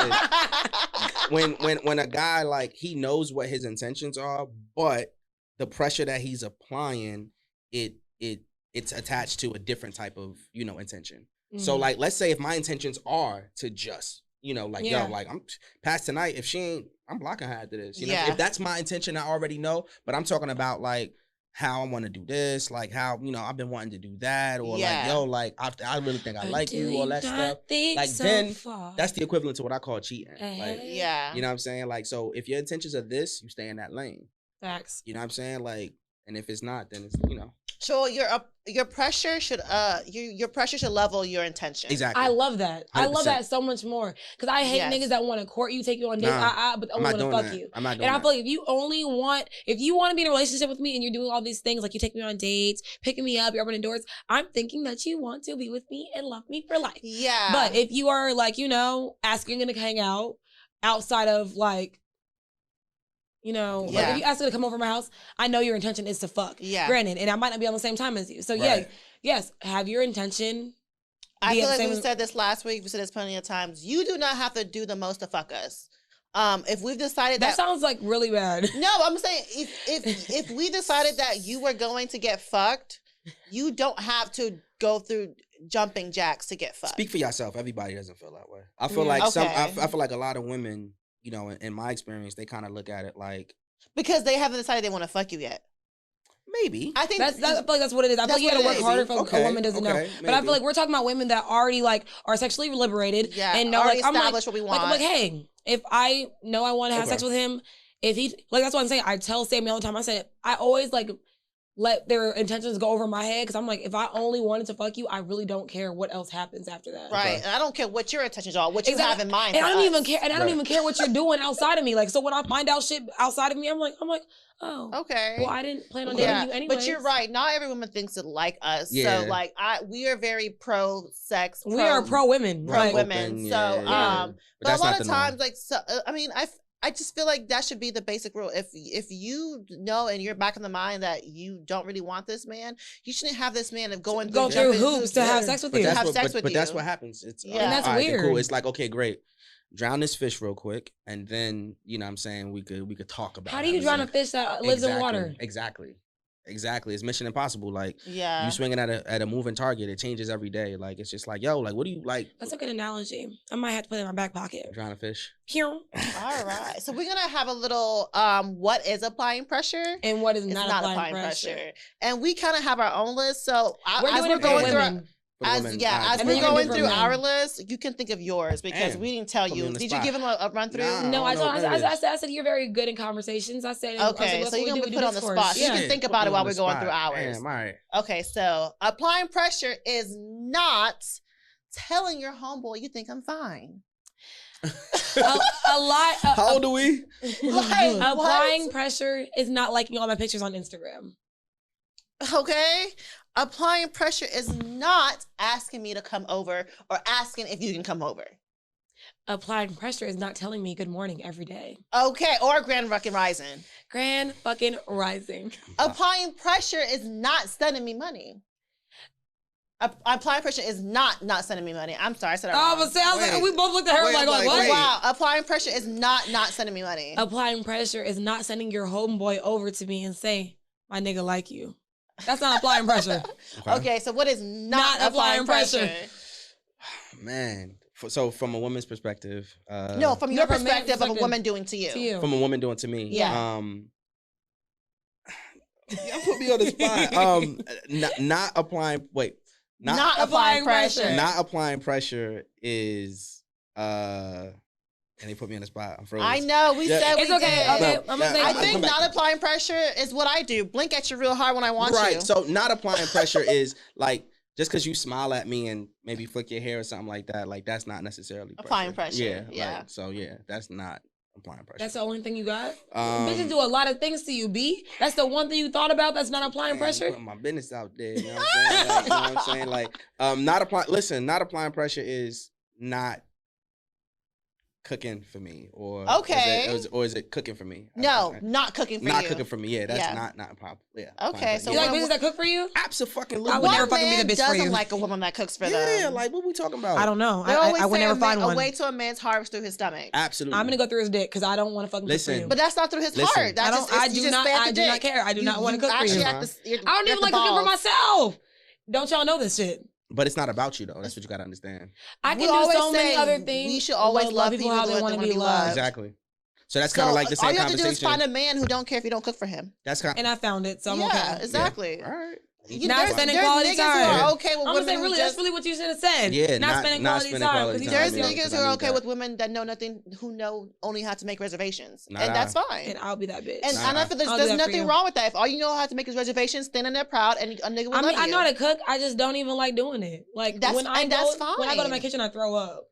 is. When a guy, like, he knows what his intentions are, but the pressure that he's applying, it's attached to a different type of, you know, intention. Mm-hmm. So, like, let's say if my intentions are to just, you know, like, yo, like, I'm past tonight. If she ain't, I'm blocking her after this. You know, if that's my intention, I already know. But I'm talking about, like, how I want to do this, like how, you know, I've been wanting to do that, or like, yo, like I really think I like you, all that stuff. Like so then that's the equivalent to what I call cheating. Like, you know what I'm saying? Like, so if your intentions are this, you stay in that lane. Facts. You know what I'm saying? Like, and if it's not, then it's, you know. So your pressure should your pressure should level your intention. Exactly. I love that. 100%. I love that so much more because I hate niggas that want to court you, take you on dates, but only want to fuck you. I'm not doing that. I feel like if you want to be in a relationship with me and you're doing all these things, like you take me on dates, picking me up, you're opening doors, I'm thinking that you want to be with me and love me for life. Yeah. But if you are like, you know, asking to hang out outside of like, you know, like if you ask her to come over my house, I know your intention is to fuck. Yeah. Granted, and I might not be on the same time as you. So yes, have your intention. I feel like we said this last week. We said this plenty of times. You do not have to do the most to fuck us. If we've decided that sounds like really bad. No, I'm saying if we decided that you were going to get fucked, you don't have to go through jumping jacks to get fucked. Speak for yourself. Everybody doesn't feel that way. I feel like I feel like a lot of women, you know, in my experience, they kind of look at it like because they haven't decided they want to fuck you yet. Maybe. I think I feel like that's what it is. I feel like you got to work harder for a woman doesn't know. But I feel like we're talking about women that already like are sexually liberated and know already like established what we want. Like, hey, if I know I want to have sex with him, if he like that's what I'm saying. I tell Sammy all the time. I said I always like let their intentions go over my head because I'm like, if I only wanted to fuck you, I really don't care what else happens after that. Right. And I don't care what your intentions are, what you have in mind. And I don't even care. And I don't even care what you're doing outside of me. Like, so when I find out shit outside of me, I'm like, oh, okay. Well, I didn't plan on dating you anyway. But you're right. Not every woman thinks it like us. Yeah. So like, we are very pro sex. We are pro women. Pro women. So, but a lot of times, like, so I mean, I just feel like that should be the basic rule. If you know and you're back in the mind that you don't really want this man, you shouldn't have this man of go through hoops to have sex with you. But that's what happens. It's and that's weird. Cool. It's like, okay, great. Drown this fish real quick, and then you know what I'm saying we could talk about. How do you drown a fish that lives in water? Exactly. It's Mission Impossible. Like, you swinging at a moving target. It changes every day. Like, it's just like, yo, like, what do you like? That's a good analogy. I might have to put it in my back pocket. Drown a fish. Here. All right. So we're gonna have a little what is applying pressure and what is not applying pressure. And we kind of have our own list. So as we're going through. As we're going through our list, you can think of yours because we didn't tell you. Did you give him a run through? No, I said you're very good in conversations. I said okay, so you're gonna be put on the spot. You can think about it while we're going through ours. All right. Okay, so applying pressure is not telling your homeboy you think I'm fine. a lot. How old are we? Applying pressure is not liking all my pictures on Instagram. Okay. Applying pressure is not asking me to come over or asking if you can come over. Applying pressure is not telling me good morning every day. Okay, or grand fucking rising. Grand fucking rising. Applying pressure is not sending me money. Applying pressure is not sending me money. I'm sorry, I said it wrong. But I was like, we both looked at her like, what? Wow, applying pressure is not sending me money. Applying pressure is not sending your homeboy over to me and say, my nigga like you. That's not applying pressure. Okay, so what is not applying pressure? Man, so from a woman's perspective. No, from your perspective of a woman doing to you. From a woman doing to me. Yeah. Y'all put me on the spot. Not applying. Wait. Not applying pressure. Not applying pressure is. And they put me on the spot. I'm frozen. I know. We said it's we okay. did. Okay. I think not applying pressure is what I do. Blink at you real hard when I want you. Right. So not applying pressure is like, just because you smile at me and maybe flick your hair or something like that, like that's not necessarily applying pressure. Yeah. Like, so yeah, that's not applying pressure. That's the only thing you got? Bitches do a lot of things to you, B. That's the one thing you thought about that's not applying pressure? I'm putting my business out there, you know what I'm saying? Like, you know what I'm saying? Like, not applying pressure is not cooking for me, or is it cooking for me? No, not cooking for you. Not cooking for me. Yeah, that's not proper. Yeah. Okay, so you like bitches that cook for you? Absolutely. I would never fucking be the bitch for you. Doesn't like a woman that cooks for them. Yeah, like what we talking about? I don't know. I would never find one. A way to a man's heart is through his stomach. Absolutely. I'm gonna go through his dick because I don't want to fucking cook for you. But that's not through his heart. I do not care. I do not want to cook for you. I don't even like cooking for myself. Don't y'all know this shit? But it's not about you though. That's what you gotta understand. I can do so many other things. We should always love people how they want to be loved. Exactly. So that's kind of like the same conversation. All you have to do is find a man who don't care if you don't cook for him. That's kind. And I found it, so I'm okay. Yeah, exactly. All right. Not spending quality time. Who are okay with I'm gonna say really, that's really what you should have said. Yeah, not spending quality time. There's niggas who are okay with women that know nothing, who know only how to make reservations, and that's fine. And I'll be that bitch. And I feel there's nothing wrong with that. If all you know how to make is reservations, standing there proud, and a nigga will love you. I know how to cook. I just don't even like doing it. Like that's fine. When I go to my kitchen, I throw up.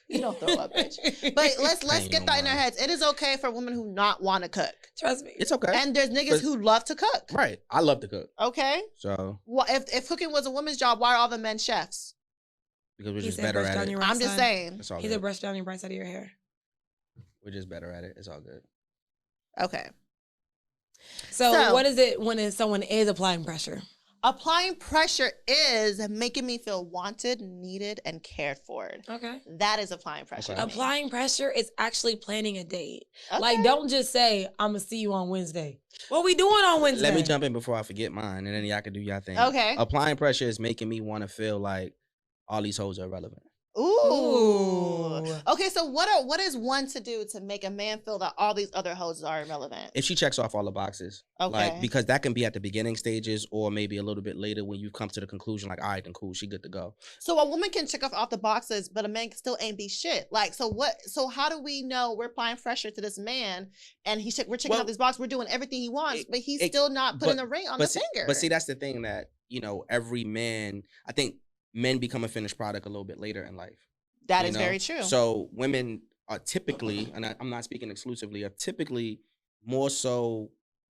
You don't throw up, bitch. But let's get that in our heads. It is okay for women who not want to cook. Trust me, it's okay. And there's niggas who love to cook. Right, I love to cook. Okay. So, well, if cooking was a woman's job, why are all the men chefs? Because we're just better at it. I'm just saying. He said brush down your right side of your hair. We're just better at it. It's all good. Okay. So what is it when someone is applying pressure? Applying pressure is making me feel wanted, needed, and cared for. Okay. That is applying pressure. Okay. Applying pressure is actually planning a date. Okay. Like, don't just say, I'm going to see you on Wednesday. What we doing on Wednesday? Let me jump in before I forget mine, and then y'all can do y'all thing. Okay. Applying pressure is making me want to feel like all these hoes are irrelevant. Ooh. Okay, so what is one to do to make a man feel that all these other hoes are irrelevant? If she checks off all the boxes. Okay. Like, because that can be at the beginning stages or maybe a little bit later when you've come to the conclusion, like, all right, then cool, she good to go. So a woman can check off the boxes, but a man still ain't be shit. Like, so how do we know we're applying pressure to this man and we're checking off this box, we're doing everything he wants, but he's still not putting the ring on the finger. But see, that's the thing that, every man, I think men become a finished product a little bit later in life. That is very true. So women are typically, and I'm not speaking exclusively, are typically more so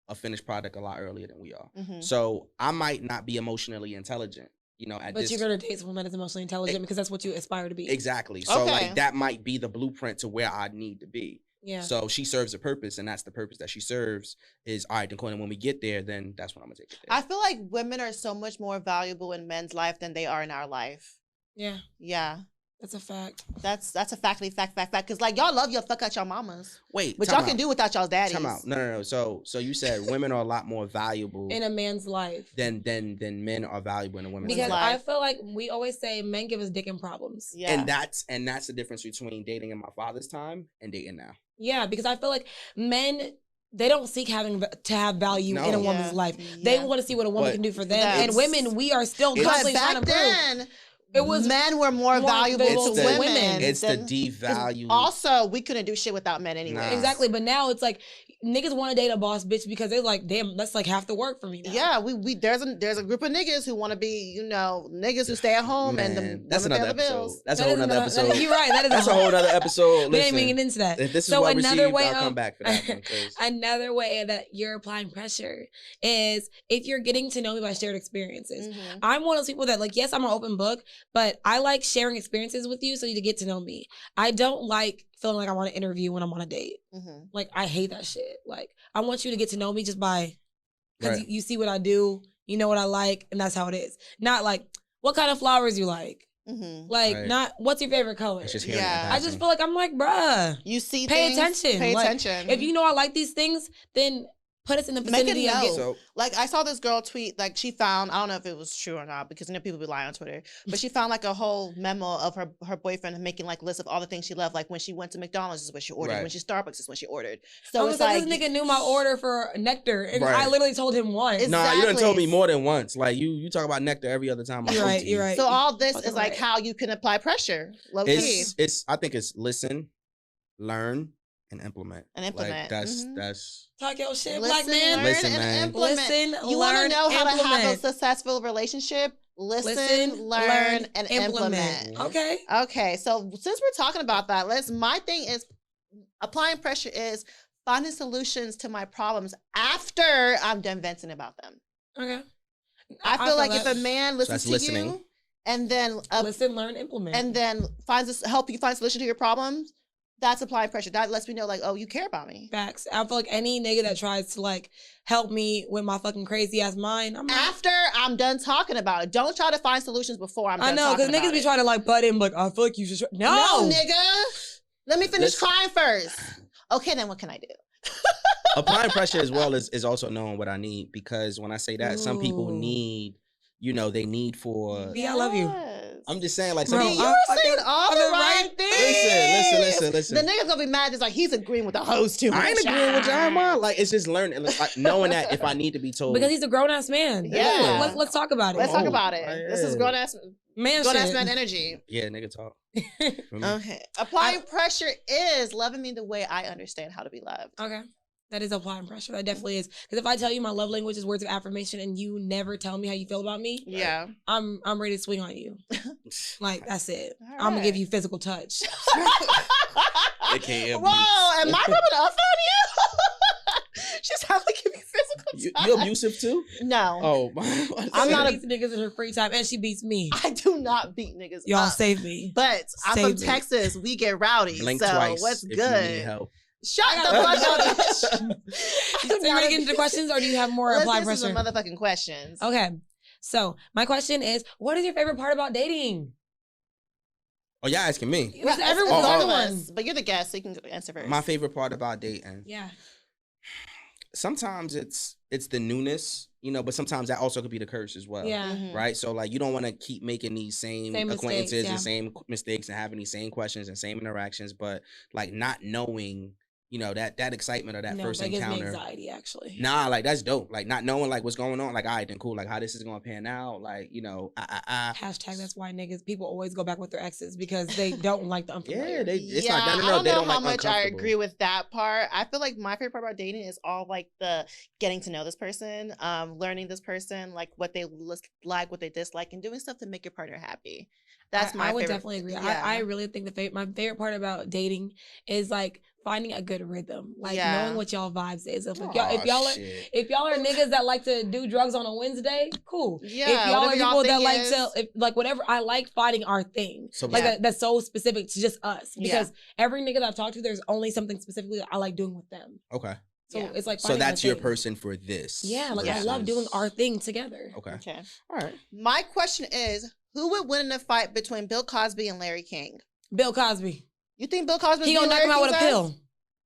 a finished product a lot earlier than we are. Mm-hmm. So I might not be emotionally intelligent, But you're going to date someone that is emotionally intelligent because that's what you aspire to be. Exactly. So like that might be the blueprint to where I need to be. Yeah. So she serves a purpose, and that's the purpose that she serves is, all right, then when we get there, then that's when I'm going to take it there. I feel like women are so much more valuable in men's life than they are in our life. Yeah. Yeah. That's a fact. That's a fact. Because like y'all love your fuck out your mamas. Wait, but y'all can do without y'all's daddies. Time out. No. So you said women are a lot more valuable in a man's life than men are valuable in a woman's life. Because I feel like we always say men give us dick and problems. Yeah. And that's the difference between dating in my father's time and dating now. Yeah, because I feel like men, they don't seek to have value in a woman's life. They want to see what a woman can do for them. And women, we are still constantly trying to prove. Men were more valuable to women. It's the devalue. Also, we couldn't do shit without men anyway. Nah. Exactly, but now it's like niggas want to date a boss bitch because they're like, damn, that's like half the work for me now. Yeah, there's a group of niggas who want to be, niggas who stay at home and that's another episode. Bills. That's a whole other episode. You're right. That's a whole other episode. We ain't even get into that. If this is what we see, I'll come back for that one. Another way that you're applying pressure is if you're getting to know me by shared experiences. Mm-hmm. I'm one of those people that like, yes, I'm an open book, but I like sharing experiences with you so you to get to know me. I don't like feeling like I want to interview when I'm on a date. Mm-hmm. Like, I hate that shit. Like, I want you to get to know me just by, because you see what I do, you know what I like, and that's how it is. Not like, what kind of flowers you like? Mm-hmm. Like, not, what's your favorite color? Just I just feel like, I'm like, bruh. You see Pay things, attention. Pay like, attention. If you know I like these things, then put us in the vicinity of it. Like, I saw this girl tweet, like, she found, I don't know if it was true or not, because people be lying on Twitter, but she found, like, a whole memo of her boyfriend making, like, lists of all the things she loved. Like, when she went to McDonald's is what she ordered. When she Starbucks is what she ordered. So it's like, this nigga knew my order for nectar, and I literally told him once. Exactly. Nah, you done told me more than once. Like, you talk about nectar every other time I talk to you. You're right. So all this is, like, how you can apply pressure. Low key. I think it's listen, learn, and implement. Like that's talk your shit, listen, black man. Learn, listen, and man. implement. Listen, you want to know how implement. to have a successful relationship? Listen, learn, and implement. Okay. So since we're talking about that, my thing is applying pressure is finding solutions to my problems after I'm done venting about them. Okay. I feel like if a man listens to you and then listen, learn, implement, and then help you find solution to your problems, that's applying pressure. That lets me know, like, oh, you care about me. Facts. I feel like any nigga that tries to like help me with my fucking crazy ass mind, after I'm done talking about it. Don't try to find solutions before I'm done talking about it. I know, because niggas be trying to like butt in, like, I feel like you should. No, nigga. Let me finish crying first. Okay, then what can I do? Applying pressure as well is also knowing what I need, because when I say that, some people need, they need for. Yeah, I love you. I'm just saying, like, you were saying all the right things. Listen. The nigga's gonna be mad, just like he's agreeing with the host too. I ain't agreeing with y'all, like, it's just learning, like, knowing that if I need to be told. Because he's a grown ass man. Yeah. Let's talk about it. Let's talk about it. This is grown ass man energy. Yeah, nigga talk. Okay. Applying pressure is loving me the way I understand how to be loved. Okay. That is applying pressure. That definitely is. Because if I tell you my love language is words of affirmation and you never tell me how you feel about me, I'm ready to swing on you. Like, that's it. Right. I'm gonna give you physical touch. AKA whoa, am I rubbing off on you? She's having to give me physical touch. You abusive too? No. Oh, I'm not beats niggas in her free time, and she beats me. I do not beat niggas. Y'all save me. But I'm from Texas. We get rowdy. Blink so twice what's if good? You need help. Shut the fuck up, bitch. So you want to get into the questions, or do you have more applied pressure? Let's get some motherfucking questions. Okay. So my question is, what is your favorite part about dating? Oh, y'all asking me? Well, everyone's all of us, but you're the guest, so you can answer first. My favorite part about dating. Yeah. Sometimes it's the newness, but sometimes that also could be the curse as well. Yeah. Mm-hmm. Right. So like, you don't want to keep making these same acquaintances and same mistakes and having these same questions and same interactions, but like not knowing, that excitement of that first encounter. Gives me anxiety, actually. Nah, like that's dope. Like not knowing like what's going on. Like, all right, then cool. Like how this is going to pan out. Like, Hashtag that's why people always go back with their exes, because they don't like the unfamiliar. Yeah, I don't know how much I agree with that part. I feel like my favorite part about dating is all like the getting to know this person, learning this person, like what they like, what they dislike, and doing stuff to make your partner happy. That's my favorite. I would definitely agree. Yeah. I really think my favorite part about dating is like finding a good rhythm, like knowing what y'all vibes is. If y'all are niggas that like to do drugs on a Wednesday, cool. Yeah. If y'all are people that like whatever, I like finding our thing. So that's so specific to just us, because every nigga that I've talked to, there's only something specifically that I like doing with them. Okay. So it's like, so that's your person for this. Yeah. Like I love doing our thing together. Okay. All right. My question is, who would win in a fight between Bill Cosby and Larry King? Bill Cosby. You think Bill Cosby? He gonna knock him out with a pill?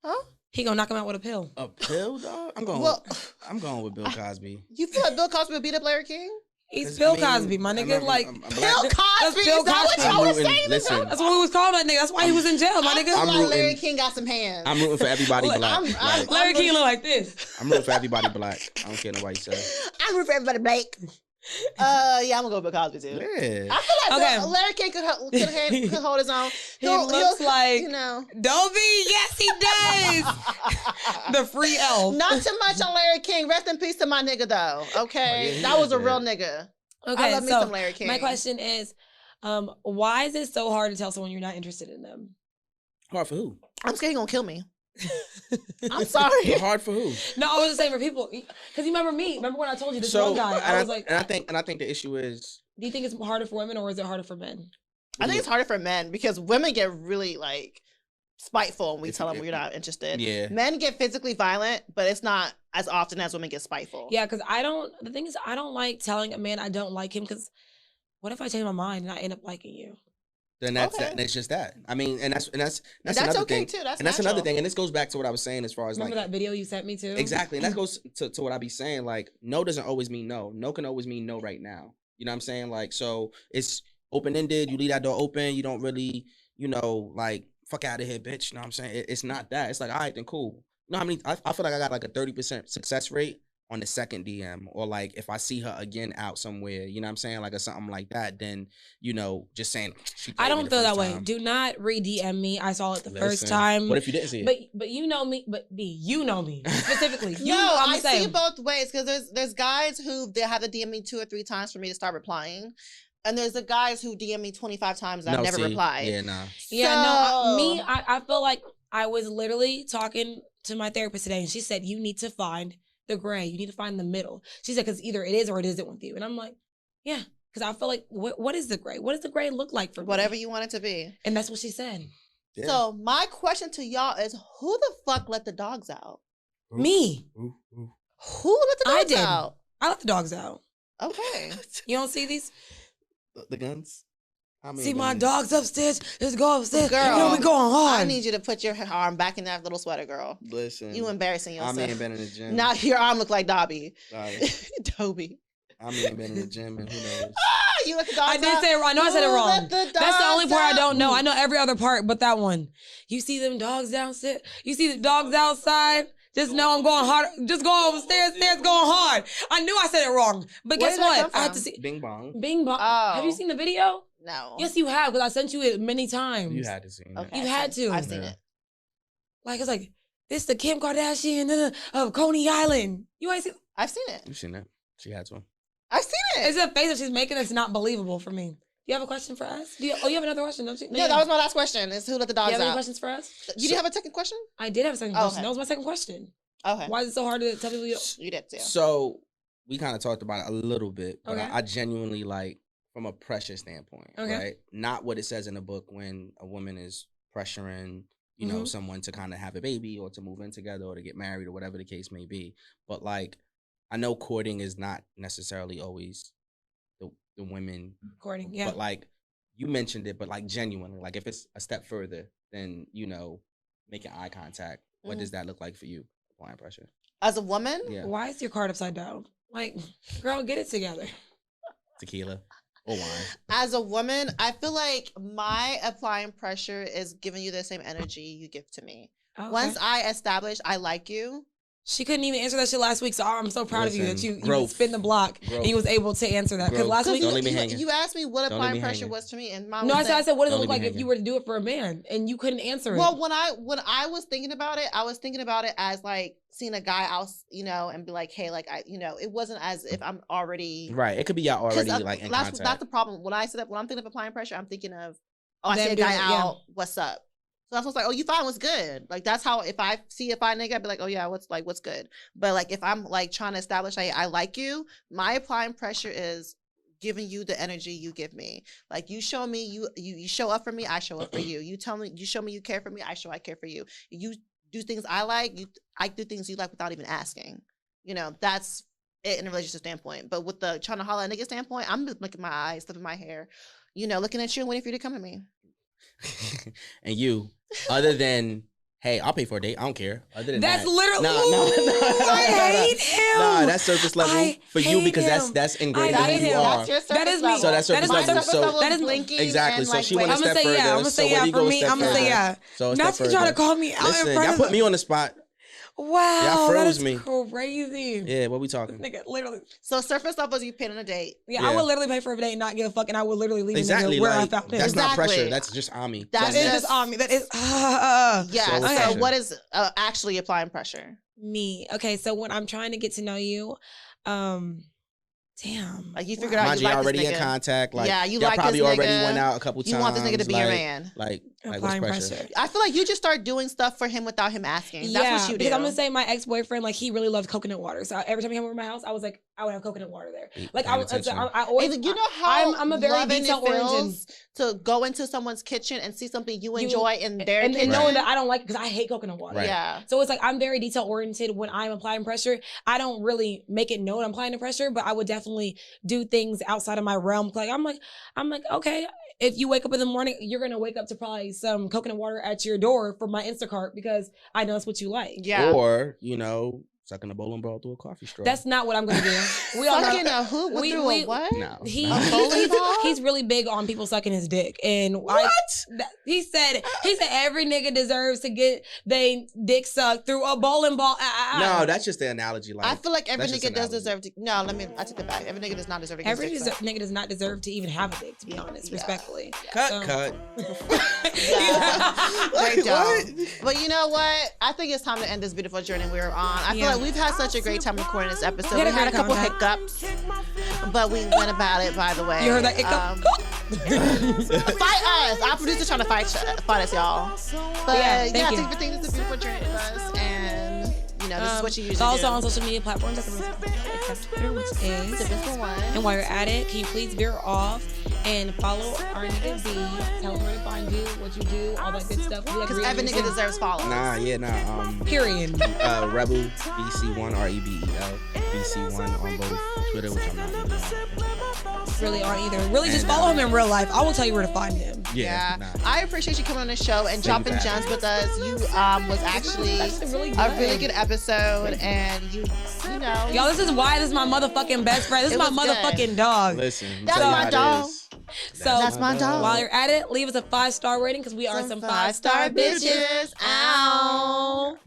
Huh? He gonna knock him out with a pill. A pill, dog? I'm going with Bill Cosby. You feel like Bill Cosby would beat up Larry King? He's Bill Cosby, my nigga. Bill Cosby? Is that what y'all were saying? Listen, that's what we was calling that nigga. That's why he was in jail, my nigga. I'm like Larry King got some hands. I'm rooting for everybody black. Larry King look like this. I'm rooting for everybody black. I don't care nobody says. I'm rooting for everybody black. Yeah, I'm gonna go with Bill Cosby too. Yeah. I feel like Larry King could hold his own. He looks like Don't be. Yes, he does. The free elf. Not too much on Larry King. Rest in peace to my nigga though. Okay, that was a real nigga. Okay, I love me some Larry King. My question is, why is it so hard to tell someone you're not interested in them? Hard for who? I'm scared he's gonna kill me. I'm sorry. Hard for who? No, I was just saying for people, because you remember me. Remember when I told you this one guy? I was like, and I think the issue is. Do you think it's harder for women or is it harder for men? I think it's harder for men because women get really like spiteful when we tell them we're not interested. Yeah. Men get physically violent, but it's not as often as women get spiteful. Yeah, because the thing is, I don't like telling a man I don't like him, because what if I change my mind and I end up liking you? Then that's just that. I mean, and that's another okay thing too. That's another thing. And this goes back to what I was saying as far as remember that video you sent me too? Exactly. And that goes to what I be saying. Like, no doesn't always mean no. No can always mean no right now. You know what I'm saying? Like, so it's open-ended. You leave that door open. You don't really, like, fuck out of here, bitch. You know what I'm saying? It's not that. It's like, all right, then cool. You know how many? I feel like I got like a 30% success rate on the second DM, or like if I see her again out somewhere, you know what I'm saying, like or something like that, then just saying I don't feel that way. Do not re-DM me. I saw it the first time. What if you didn't see it? But you know me. But B, you know me specifically. I see both ways, because there's guys who they have to DM me 2 or 3 times for me to start replying. And there's the guys who DM me 25 times and I've never replied. Yeah, nah. I feel like I was literally talking to my therapist today, and she said, you need to find the gray. You need to find the middle. She said, because either it is or it isn't with you. And I'm like, yeah, because I feel like, what is the gray? What does the gray look like for me? Whatever you want it to be. And that's what she said. Yeah. So my question to y'all is, who the fuck let the dogs out? Me. Who let the dogs out? I let the dogs out. Okay. You don't see these? The guns? See my dogs upstairs. Let's go upstairs. Girl, we going hard. I need you to put your arm back in that little sweater, girl. Listen. You embarrassing yourself. I ain't been in the gym. Now your arm look like Dobby. Dobby. I ain't been in the gym, and who knows? You let the dogs I did say it wrong. I know I said it wrong. That's the only part I don't know. I know every other part but that one. You see them dogs downstairs? You see the dogs outside? Just know I'm going hard. Just go upstairs, going hard. I knew I said it wrong. But guess what? I have to see. Bing bong. Bing bong. Oh. Have you seen the video? No. Yes, you have, because I sent you it many times. You had to see it. Okay, you had to. I've seen it. Like, it's like, this the Kim Kardashian of Coney Island. You ain't seen it? I've seen it. You've seen it. She had to. I've seen it. It's a face that she's making that's not believable for me. You have a question for us? You have another question, don't you? No, that was my last question. Is who let the dogs out? You have any questions for us? You did have a second question? I did have a second question. That was my second question. Okay. Why is it so hard to tell people you did too? So we kind of talked about it a little bit, but okay. I genuinely like from a pressure standpoint, right? Not what it says in the book when a woman is pressuring, you know, someone to kind of have a baby or to move in together or to get married or whatever the case may be. But like, I know courting is not necessarily always the women courting, yeah. But like you mentioned it, but like genuinely, like if it's a step further than, you know, making eye contact, what does that look like for you? Applying pressure. As a woman? Yeah. Why is your card upside down? Like, girl, get it together. Tequila or wine. As a woman, I feel like my applying pressure is giving you the same energy you give to me. Okay. Once I establish I like you. She couldn't even answer that shit last week, so I'm so proud of you that you spin the block and you was able to answer that. Because last week you asked me what applying pressure was to me, and mom. I said what does it look like if you were to do it for a man, and you couldn't answer it. Well, when I was thinking about it, I was thinking about it as like seeing a guy out, you know, and be like, hey, like it wasn't as if I'm already right. It could be y'all already like in contact. That's the problem. When I I'm thinking of applying pressure, I'm thinking of I see a guy out, what's up. So that's what's like, oh, you fine, what's good? Like, that's how, if I see a fine nigga, I'd be like, oh yeah, what's good? But like, if I'm like trying to establish I like you, my applying pressure is giving you the energy you give me. Like, you show me, you show up for me, I show up for you. You tell me, you show me you care for me, I show I care for you. You do things I like, I do things you like without even asking. You know, that's it in a relationship standpoint. But with the trying to holler at nigga standpoint, I'm just looking my eyes, flipping my hair, you know, looking at you and waiting for you to come to me. And you, other than, hey, I'll pay for a date, I don't care. Other than that's that, literally, I hate him. Nah, that's surface level for you because that's ingrained in who you are. That's your surface level. So that's surface level. So that is blinking. Exactly. So she went a step further. I'm gonna say yeah for me. I'm gonna say yeah. So not to try to call me out in front y'all put me on the spot. Wow, y'all froze me. Crazy. Yeah, what we talking? Nigga, literally. So surface level, you paid on a date. Yeah, I would literally pay for a date and not give a fuck, and I would literally leave exactly, nigga where I found him. That's not pressure. That's just Ami. That is just Ami. That is. Yeah. So what is actually applying pressure? Me. Okay. So when I'm trying to get to know you, damn. Like you figured out you like already this nigga. In contact. Like, yeah, you like probably this nigga. Already went out a couple times. You want this nigga to be your man. Like applying what's pressure. I feel like you just start doing stuff for him without him asking. That's what you do. Because I'm gonna say my ex-boyfriend, like he really loved coconut water. So every time he came over to my house, I was like, I would have coconut water there. Like I always. You know how I'm a very detail oriented to go into someone's kitchen and see something you enjoy in their kitchen. And knowing that I don't like it because I hate coconut water. Right. Yeah. So it's like I'm very detail oriented when I'm applying pressure. I don't really make it known I'm applying the pressure, but I would definitely do things outside of my realm. Like I'm like, okay, if you wake up in the morning, you're gonna wake up to probably some coconut water at your door for my Instacart because I know that's what you like. Yeah. Or, you know, sucking a bowling ball through a coffee straw. That's not what I'm gonna do. We all Sucking know. a hoop through a what? No. He's really big on people sucking his dick. And he said every nigga deserves to get they dick sucked through a bowling ball. No, that's just the analogy. Like, I feel like every nigga does deserve to. No, I take that back. Every nigga does not deserve to get every nigga does not deserve to even have a dick, to be honest, respectfully. Cut. They don't. But you know what? I think it's time to end this beautiful journey we're on. I feel like we've had such a great time recording this episode. We had a couple hiccups, but we went about it, by the way. You heard that hiccup? Fight us. Our producer's trying to fight us, y'all. But thank you for taking this a beautiful journey with us. And, you know, this is what you usually do. Also on social media platforms, except Twitter, which is Sippin' And while you're at it, can you please veer off and follow our nigga B? Tell him where to find you, what you do, all that good stuff. Because every nigga deserves follow. Nah. Period. Rebel BC1 REBEL BC1 on both Twitter, which I'm not really aren't either. Really, just follow him in real life. I will tell you where to find him. Yeah. I appreciate you coming on the show and dropping gems with us. You was actually a really good episode, and you know, y'all, this is why this is my motherfucking best friend. This is my motherfucking dog. Listen, that's my dog. That's my dog. While you're at it, leave us a 5-star rating because we are some 5-star bitches. Ow.